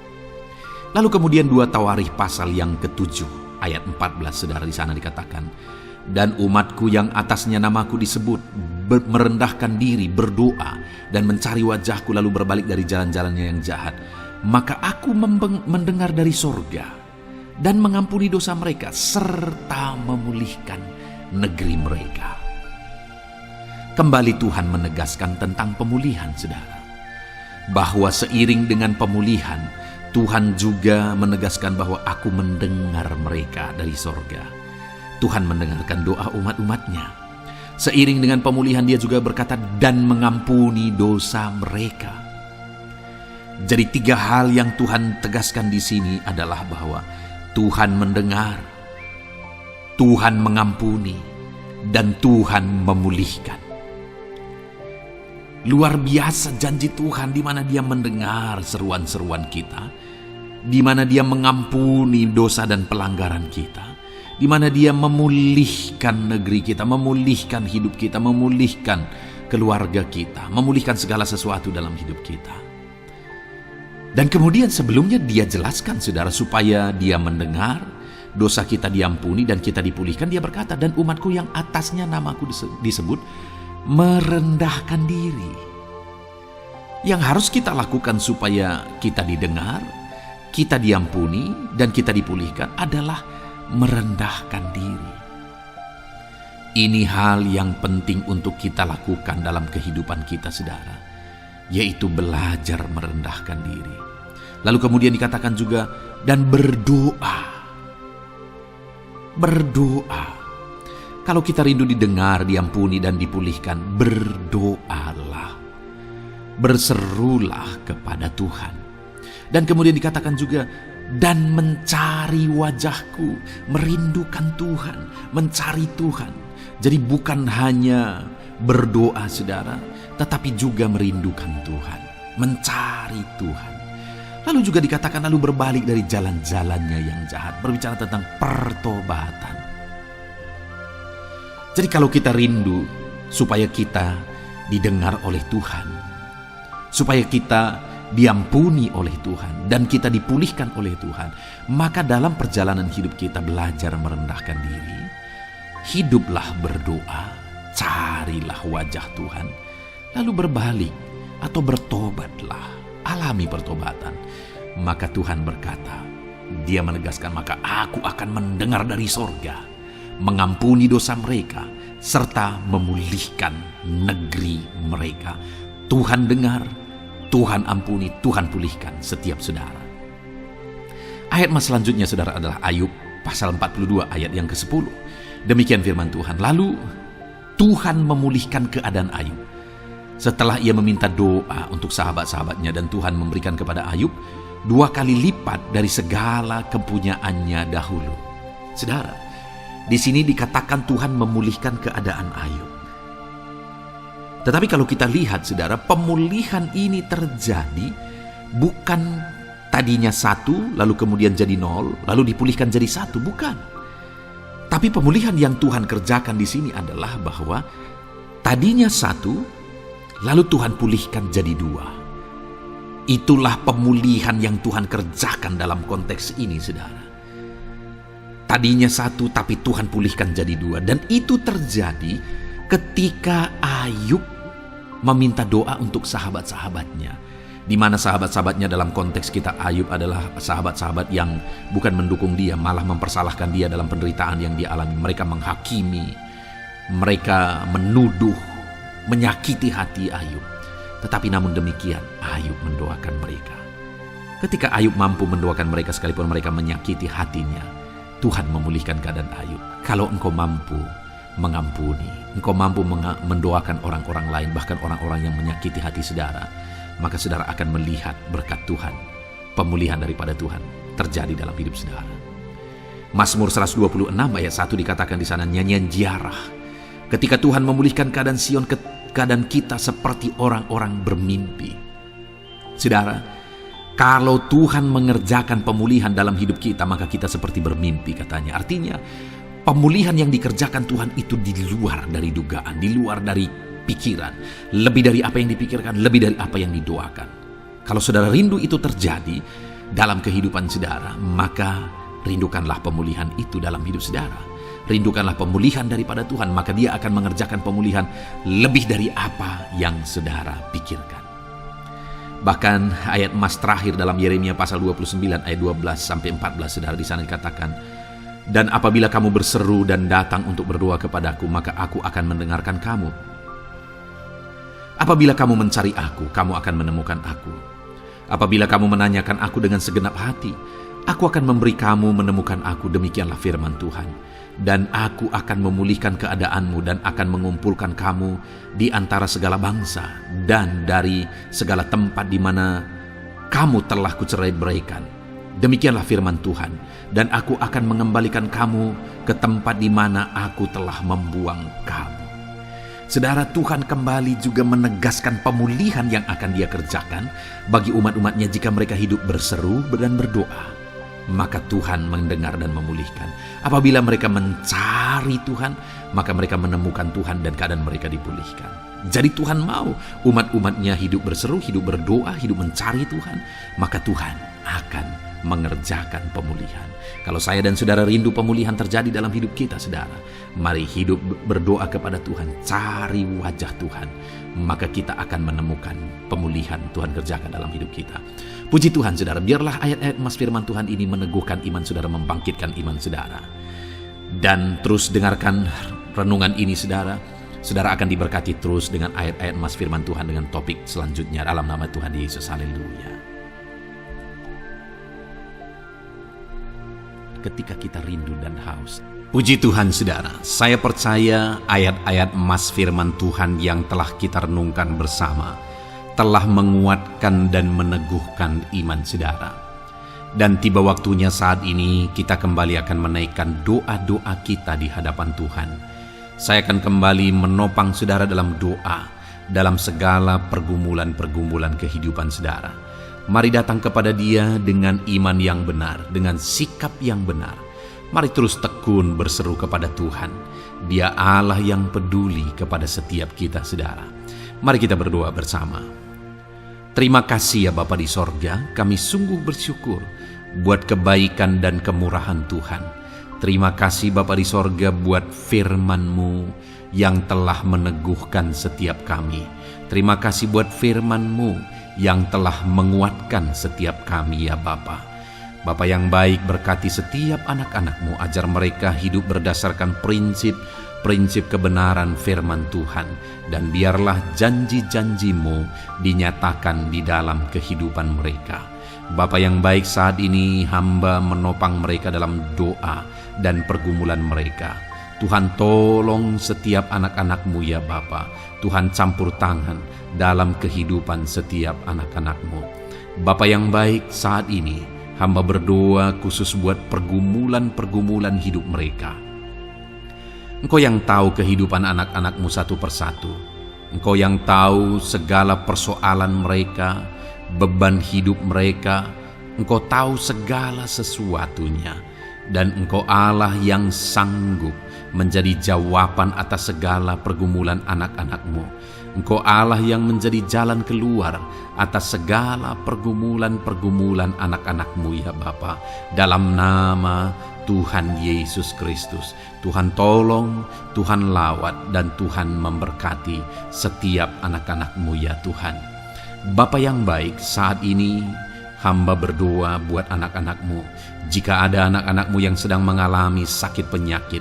Lalu kemudian 2 Tawarikh pasal yang ke-7 ayat 14, saudara, di sana dikatakan, dan umatku yang atasnya namaku disebut merendahkan diri, berdoa dan mencari wajahku lalu berbalik dari jalan-jalannya yang jahat, maka aku mendengar dari sorga dan mengampuni dosa mereka serta memulihkan negeri mereka. Kembali Tuhan menegaskan tentang pemulihan, saudara, bahwa seiring dengan pemulihan Tuhan juga menegaskan bahwa aku mendengar mereka dari sorga. Tuhan mendengarkan doa umat-umatnya. Seiring dengan pemulihan Dia juga berkata dan mengampuni dosa mereka. Jadi 3 hal yang Tuhan tegaskan di sini adalah bahwa Tuhan mendengar, Tuhan mengampuni, dan Tuhan memulihkan. Luar biasa janji Tuhan, di mana Dia mendengar seruan-seruan kita, di mana Dia mengampuni dosa dan pelanggaran kita, di mana Dia memulihkan negeri kita, memulihkan hidup kita, memulihkan keluarga kita, memulihkan segala sesuatu dalam hidup kita. Dan kemudian sebelumnya Dia jelaskan, saudara, supaya Dia mendengar, dosa kita diampuni dan kita dipulihkan. Dia berkata, dan umatku yang atasnya namaku disebut merendahkan diri. Yang harus kita lakukan supaya kita didengar, kita diampuni, dan kita dipulihkan adalah merendahkan diri. Ini hal yang penting untuk kita lakukan dalam kehidupan kita, saudara, yaitu belajar merendahkan diri. Lalu kemudian dikatakan juga, dan berdoa. Berdoa. Kalau kita rindu didengar, diampuni, dan dipulihkan, berdoalah. Berserulah kepada Tuhan. Dan kemudian dikatakan juga, dan mencari wajahku, merindukan Tuhan, mencari Tuhan. Jadi bukan hanya berdoa, saudara, tetapi juga merindukan Tuhan, mencari Tuhan. Lalu juga dikatakan lalu berbalik dari jalan-jalannya yang jahat, berbicara tentang pertobatan. Jadi kalau kita rindu supaya kita didengar oleh Tuhan, supaya kita diampuni oleh Tuhan, dan kita dipulihkan oleh Tuhan, maka dalam perjalanan hidup kita belajar merendahkan diri, hiduplah berdoa, carilah wajah Tuhan, lalu berbalik atau bertobatlah, alami pertobatan. Maka Tuhan berkata, Dia menegaskan, maka aku akan mendengar dari sorga, mengampuni dosa mereka, serta memulihkan negeri mereka. Tuhan dengar, Tuhan ampuni, Tuhan pulihkan setiap saudara. Ayat selanjutnya, saudara, adalah Ayub pasal 42 ayat yang ke-10. Demikian firman Tuhan. Lalu Tuhan memulihkan keadaan Ayub. Setelah ia meminta doa untuk sahabat-sahabatnya dan Tuhan memberikan kepada Ayub 2 kali lipat dari segala kepunyaannya dahulu. Saudara, di sini dikatakan Tuhan memulihkan keadaan Ayub. Tetapi kalau kita lihat, saudara, pemulihan ini terjadi bukan tadinya 1, lalu kemudian jadi 0, lalu dipulihkan jadi 1, bukan. Tapi pemulihan yang Tuhan kerjakan di sini adalah bahwa tadinya 1, lalu Tuhan pulihkan jadi 2. Itulah pemulihan yang Tuhan kerjakan dalam konteks ini, saudara. Tadinya 1, tapi Tuhan pulihkan jadi 2. Dan itu terjadi ketika Ayub meminta doa untuk sahabat-sahabatnya. Di mana sahabat-sahabatnya dalam konteks kita Ayub adalah sahabat-sahabat yang bukan mendukung dia, malah mempersalahkan dia dalam penderitaan yang dia alami. Mereka menghakimi, mereka menuduh, menyakiti hati Ayub. Tetapi namun demikian, Ayub mendoakan mereka. Ketika Ayub mampu mendoakan mereka sekalipun mereka menyakiti hatinya, Tuhan memulihkan keadaan Ayub. Kalau engkau mampu mengampuni, engkau mampu mendoakan orang-orang lain, bahkan orang-orang yang menyakiti hati saudara, maka saudara akan melihat berkat Tuhan, pemulihan daripada Tuhan terjadi dalam hidup saudara. Mazmur 126 ayat 1 dikatakan di sana, nyanyian ziarah. Ketika Tuhan memulihkan keadaan Sion, keadaan kita seperti orang-orang bermimpi. Saudara, kalau Tuhan mengerjakan pemulihan dalam hidup kita, maka kita seperti bermimpi, katanya. Artinya, pemulihan yang dikerjakan Tuhan itu di luar dari dugaan, di luar dari pikiran, lebih dari apa yang dipikirkan, lebih dari apa yang didoakan. Kalau saudara rindu itu terjadi dalam kehidupan saudara, maka rindukanlah pemulihan itu dalam hidup saudara. Rindukanlah pemulihan daripada Tuhan, maka Dia akan mengerjakan pemulihan lebih dari apa yang saudara pikirkan. Bahkan ayat emas terakhir dalam Yeremia pasal 29 ayat 12-14, saudara, di sana dikatakan, dan apabila kamu berseru dan datang untuk berdoa kepadaku, maka aku akan mendengarkan kamu. Apabila kamu mencari aku, kamu akan menemukan aku. Apabila kamu menanyakan aku dengan segenap hati, aku akan memberi kamu menemukan aku, demikianlah firman Tuhan. Dan aku akan memulihkan keadaanmu dan akan mengumpulkan kamu di antara segala bangsa dan dari segala tempat di mana kamu telah kucerai-beraikan. Demikianlah firman Tuhan. Dan aku akan mengembalikan kamu ke tempat di mana aku telah membuang kamu. Saudara, Tuhan kembali juga menegaskan pemulihan yang akan Dia kerjakan bagi umat-umatnya jika mereka hidup berseru dan berdoa. Maka Tuhan mendengar dan memulihkan. Apabila mereka mencari Tuhan, maka mereka menemukan Tuhan dan keadaan mereka dipulihkan. Jadi Tuhan mau umat-umatnya hidup berseru, hidup berdoa, hidup mencari Tuhan, maka Tuhan akan mengerjakan pemulihan. Kalau saya dan saudara rindu pemulihan terjadi dalam hidup kita, saudara, mari hidup berdoa kepada Tuhan, cari wajah Tuhan, maka kita akan menemukan pemulihan Tuhan kerjakan dalam hidup kita. Puji Tuhan, saudara, biarlah ayat-ayat emas firman Tuhan ini meneguhkan iman saudara, membangkitkan iman saudara. Dan terus dengarkan renungan ini, saudara. Saudara akan diberkati terus dengan ayat-ayat emas firman Tuhan dengan topik selanjutnya dalam nama Tuhan Yesus. Haleluya. Ketika kita rindu dan haus. Puji Tuhan, saudara. Saya percaya ayat-ayat emas firman Tuhan yang telah kita renungkan bersama telah menguatkan dan meneguhkan iman saudara. Dan tiba waktunya saat ini kita kembali akan menaikkan doa-doa kita di hadapan Tuhan. Saya akan kembali menopang saudara dalam doa, dalam segala pergumulan-pergumulan kehidupan saudara. Mari datang kepada Dia dengan iman yang benar, dengan sikap yang benar. Mari terus tekun berseru kepada Tuhan. Dia Allah yang peduli kepada setiap kita, saudara. Mari kita berdoa bersama. Terima kasih ya Bapa di sorga, kami sungguh bersyukur buat kebaikan dan kemurahan Tuhan. Terima kasih Bapa di sorga buat firman-Mu yang telah meneguhkan setiap kami. Terima kasih buat firman-Mu yang telah menguatkan setiap kami ya Bapa. Bapa yang baik, berkati setiap anak-anak-Mu, ajar mereka hidup berdasarkan prinsip kebenaran firman Tuhan, dan biarlah janji-janji-Mu dinyatakan di dalam kehidupan mereka. Bapa yang baik, saat ini hamba menopang mereka dalam doa dan pergumulan mereka. Tuhan tolong setiap anak-anak-Mu ya Bapa. Tuhan campur tangan dalam kehidupan setiap anak-anak-Mu. Bapa yang baik, saat ini hamba berdoa khusus buat pergumulan-pergumulan hidup mereka. Engkau yang tahu kehidupan anak-anak-Mu satu persatu. Engkau yang tahu segala persoalan mereka, beban hidup mereka. Engkau tahu segala sesuatunya. Dan Engkau Allah yang sanggup menjadi jawaban atas segala pergumulan anak-anak-Mu. Engkau Allah yang menjadi jalan keluar atas segala pergumulan-pergumulan anak-anak-Mu ya Bapa. Dalam nama Tuhan Yesus Kristus, Tuhan tolong, Tuhan lawat, dan Tuhan memberkati setiap anak-anak-Mu ya Tuhan. Bapa yang baik, saat ini hamba berdoa buat anak-anak-Mu. Jika ada anak-anak-Mu yang sedang mengalami sakit penyakit,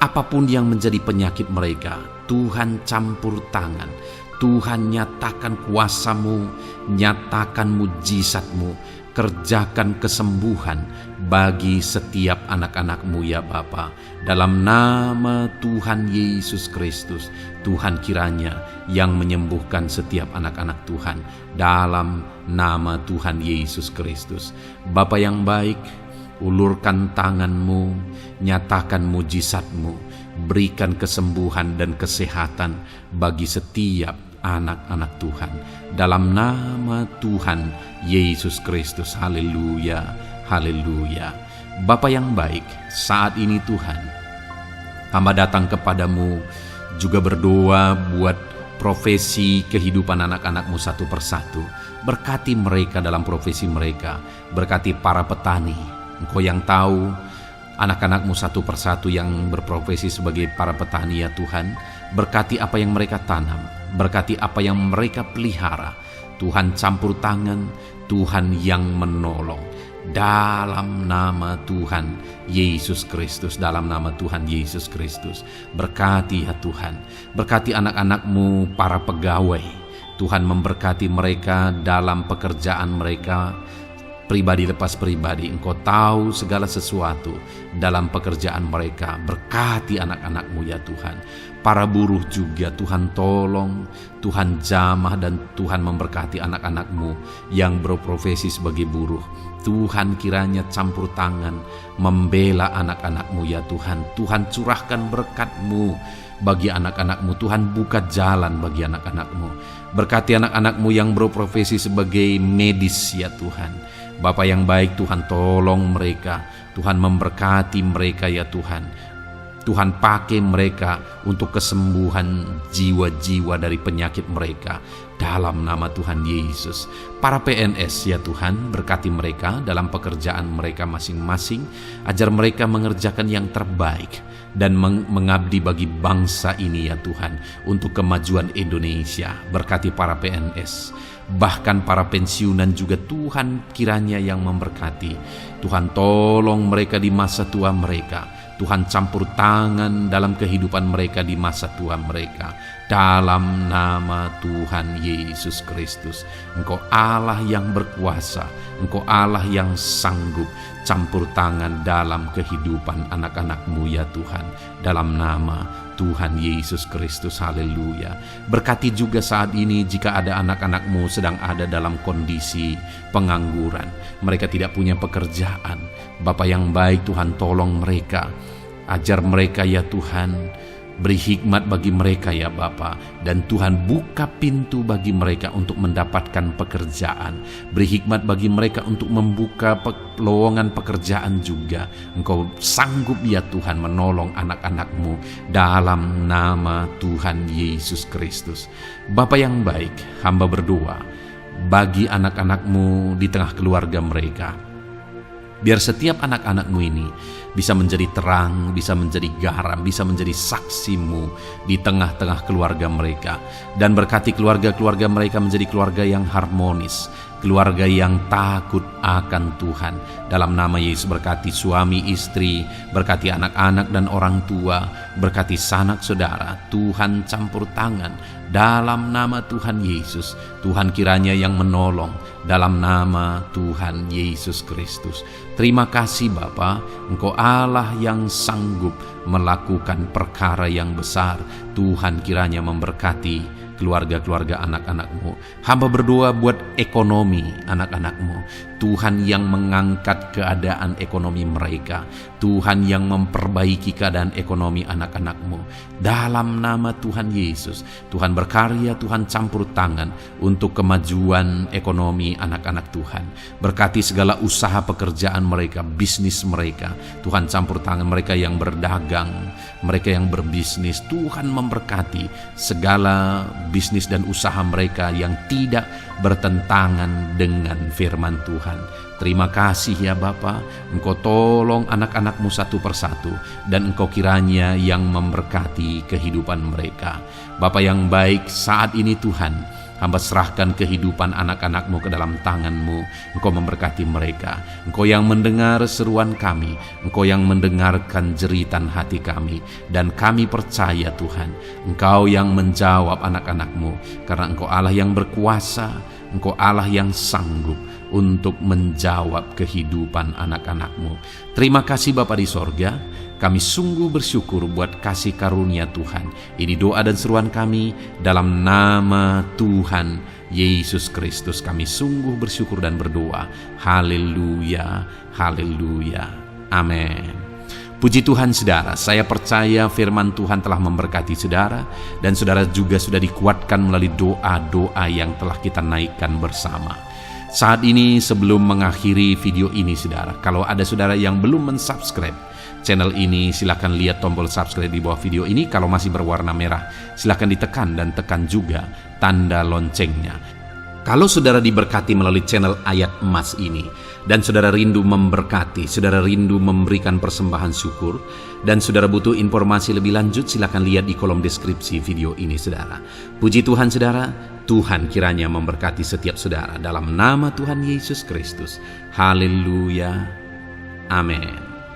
apapun yang menjadi penyakit mereka, Tuhan campur tangan. Tuhan nyatakan kuasa-Mu, nyatakan mujizat-Mu, kerjakan kesembuhan bagi setiap anak-anak-Mu ya Bapa. Dalam nama Tuhan Yesus Kristus, Tuhan kiranya yang menyembuhkan setiap anak-anak Tuhan. Dalam nama Tuhan Yesus Kristus. Bapa yang baik, ulurkan tangan-Mu, nyatakan mujizat-Mu, berikan kesembuhan dan kesehatan bagi setiap anak-anak Tuhan. Dalam nama Tuhan Yesus Kristus. Haleluya, haleluya. Bapa yang baik, saat ini Tuhan, hamba datang kepadamu juga berdoa buat profesi kehidupan anak-anak-Mu satu persatu. Berkati mereka dalam profesi mereka. Berkati para petani. Engkau yang tahu anak-anak-Mu satu persatu yang berprofesi sebagai para petani ya Tuhan. Berkati apa yang mereka tanam. Berkati apa yang mereka pelihara. Tuhan campur tangan, Tuhan yang menolong. Dalam nama Tuhan Yesus Kristus, dalam nama Tuhan Yesus Kristus. Berkati ya Tuhan. Berkati anak-anak-Mu para pegawai. Tuhan memberkati mereka dalam pekerjaan mereka, pribadi lepas pribadi. Engkau tahu segala sesuatu dalam pekerjaan mereka. Berkati anak-anak-Mu ya Tuhan. Para buruh juga Tuhan tolong, Tuhan jamah, dan Tuhan memberkati anak-anak-Mu yang berprofesi sebagai buruh. Tuhan kiranya campur tangan membela anak-anak-Mu ya Tuhan. Tuhan curahkan berkat-Mu bagi anak-anak-Mu. Tuhan buka jalan bagi anak-anak-Mu. Berkati anak-anak-Mu yang berprofesi sebagai medis ya Tuhan. Bapa yang baik, Tuhan tolong mereka. Tuhan memberkati mereka ya Tuhan. Tuhan pakai mereka untuk kesembuhan jiwa-jiwa dari penyakit mereka. Dalam nama Tuhan Yesus. Para PNS ya Tuhan, berkati mereka dalam pekerjaan mereka masing-masing. Ajar mereka mengerjakan yang terbaik dan mengabdi bagi bangsa ini ya Tuhan, untuk kemajuan Indonesia. Berkati para PNS. Bahkan para pensiunan juga Tuhan kiranya yang memberkati. Tuhan tolong mereka di masa tua mereka. Tuhan campur tangan dalam kehidupan mereka di masa tua mereka. Dalam nama Tuhan Yesus Kristus. Engkau Allah yang berkuasa. Engkau Allah yang sanggup campur tangan dalam kehidupan anak-anak-Mu ya Tuhan. Dalam nama Tuhan Yesus Kristus. Haleluya. Berkati juga saat ini jika ada anak-anak-Mu sedang ada dalam kondisi pengangguran. Mereka tidak punya pekerjaan. Bapa yang baik, Tuhan tolong mereka. Ajar mereka ya Tuhan. Beri hikmat bagi mereka ya Bapa. Dan Tuhan buka pintu bagi mereka untuk mendapatkan pekerjaan. Beri hikmat bagi mereka untuk membuka lowongan pekerjaan juga. Engkau sanggup ya Tuhan menolong anak-anak-Mu. Dalam nama Tuhan Yesus Kristus. Bapa yang baik, hamba berdoa bagi anak-anak-Mu di tengah keluarga mereka. Biar setiap anak-anak-Mu ini bisa menjadi terang, bisa menjadi garam, bisa menjadi saksi-Mu di tengah-tengah keluarga mereka. Dan berkati keluarga-keluarga mereka menjadi keluarga yang harmonis, keluarga yang takut akan Tuhan. Dalam nama Yesus, berkati suami, istri, berkati anak-anak dan orang tua, berkati sanak saudara. Tuhan campur tangan dalam nama Tuhan Yesus. Tuhan kiranya yang menolong dalam nama Tuhan Yesus Kristus. Terima kasih Bapa, Engkau Allah yang sanggup melakukan perkara yang besar. Tuhan kiranya memberkati keluarga-keluarga anak-anak-Mu. Hamba berdoa buat ekonomi anak-anak-Mu. Tuhan yang mengangkat keadaan ekonomi mereka. Tuhan yang memperbaiki keadaan ekonomi anak-anak-Mu. Dalam nama Tuhan Yesus, Tuhan berkarya, Tuhan campur tangan untuk kemajuan ekonomi anak-anak Tuhan. Berkati segala usaha pekerjaan mereka, bisnis mereka. Tuhan campur tangan mereka yang berdagang, mereka yang berbisnis. Tuhan memberkati segala bisnis dan usaha mereka yang tidak bertentangan dengan firman Tuhan. Terima kasih ya Bapa, Engkau tolong anak-anak-Mu satu persatu, dan Engkau kiranya yang memberkati kehidupan mereka. Bapa yang baik, saat ini Tuhan, hamba serahkan kehidupan anak-anak-Mu ke dalam tangan-Mu. Engkau memberkati mereka. Engkau yang mendengar seruan kami, Engkau yang mendengarkan jeritan hati kami, dan kami percaya Tuhan, Engkau yang menjawab anak-anak-Mu, karena Engkau Allah yang berkuasa, Engkau Allah yang sanggup untuk menjawab kehidupan anak-anak-Mu. Terima kasih Bapa di sorga. Kami sungguh bersyukur buat kasih karunia Tuhan. Ini doa dan seruan kami dalam nama Tuhan Yesus Kristus. Kami sungguh bersyukur dan berdoa. Haleluya, haleluya, amin. Puji Tuhan saudara, saya percaya firman Tuhan telah memberkati saudara, dan saudara juga sudah dikuatkan melalui doa-doa yang telah kita naikkan bersama. Saat ini sebelum mengakhiri video ini saudara, kalau ada saudara yang belum mensubscribe channel ini, silakan lihat tombol subscribe di bawah video ini. Kalau masih berwarna merah, silakan ditekan dan tekan juga tanda loncengnya. Kalau saudara diberkati melalui channel Ayat Emas ini, dan saudara rindu memberkati, saudara rindu memberikan persembahan syukur, dan saudara butuh informasi lebih lanjut, silakan lihat di kolom deskripsi video ini saudara. Puji Tuhan saudara, Tuhan kiranya memberkati setiap saudara dalam nama Tuhan Yesus Kristus. Haleluya, amin.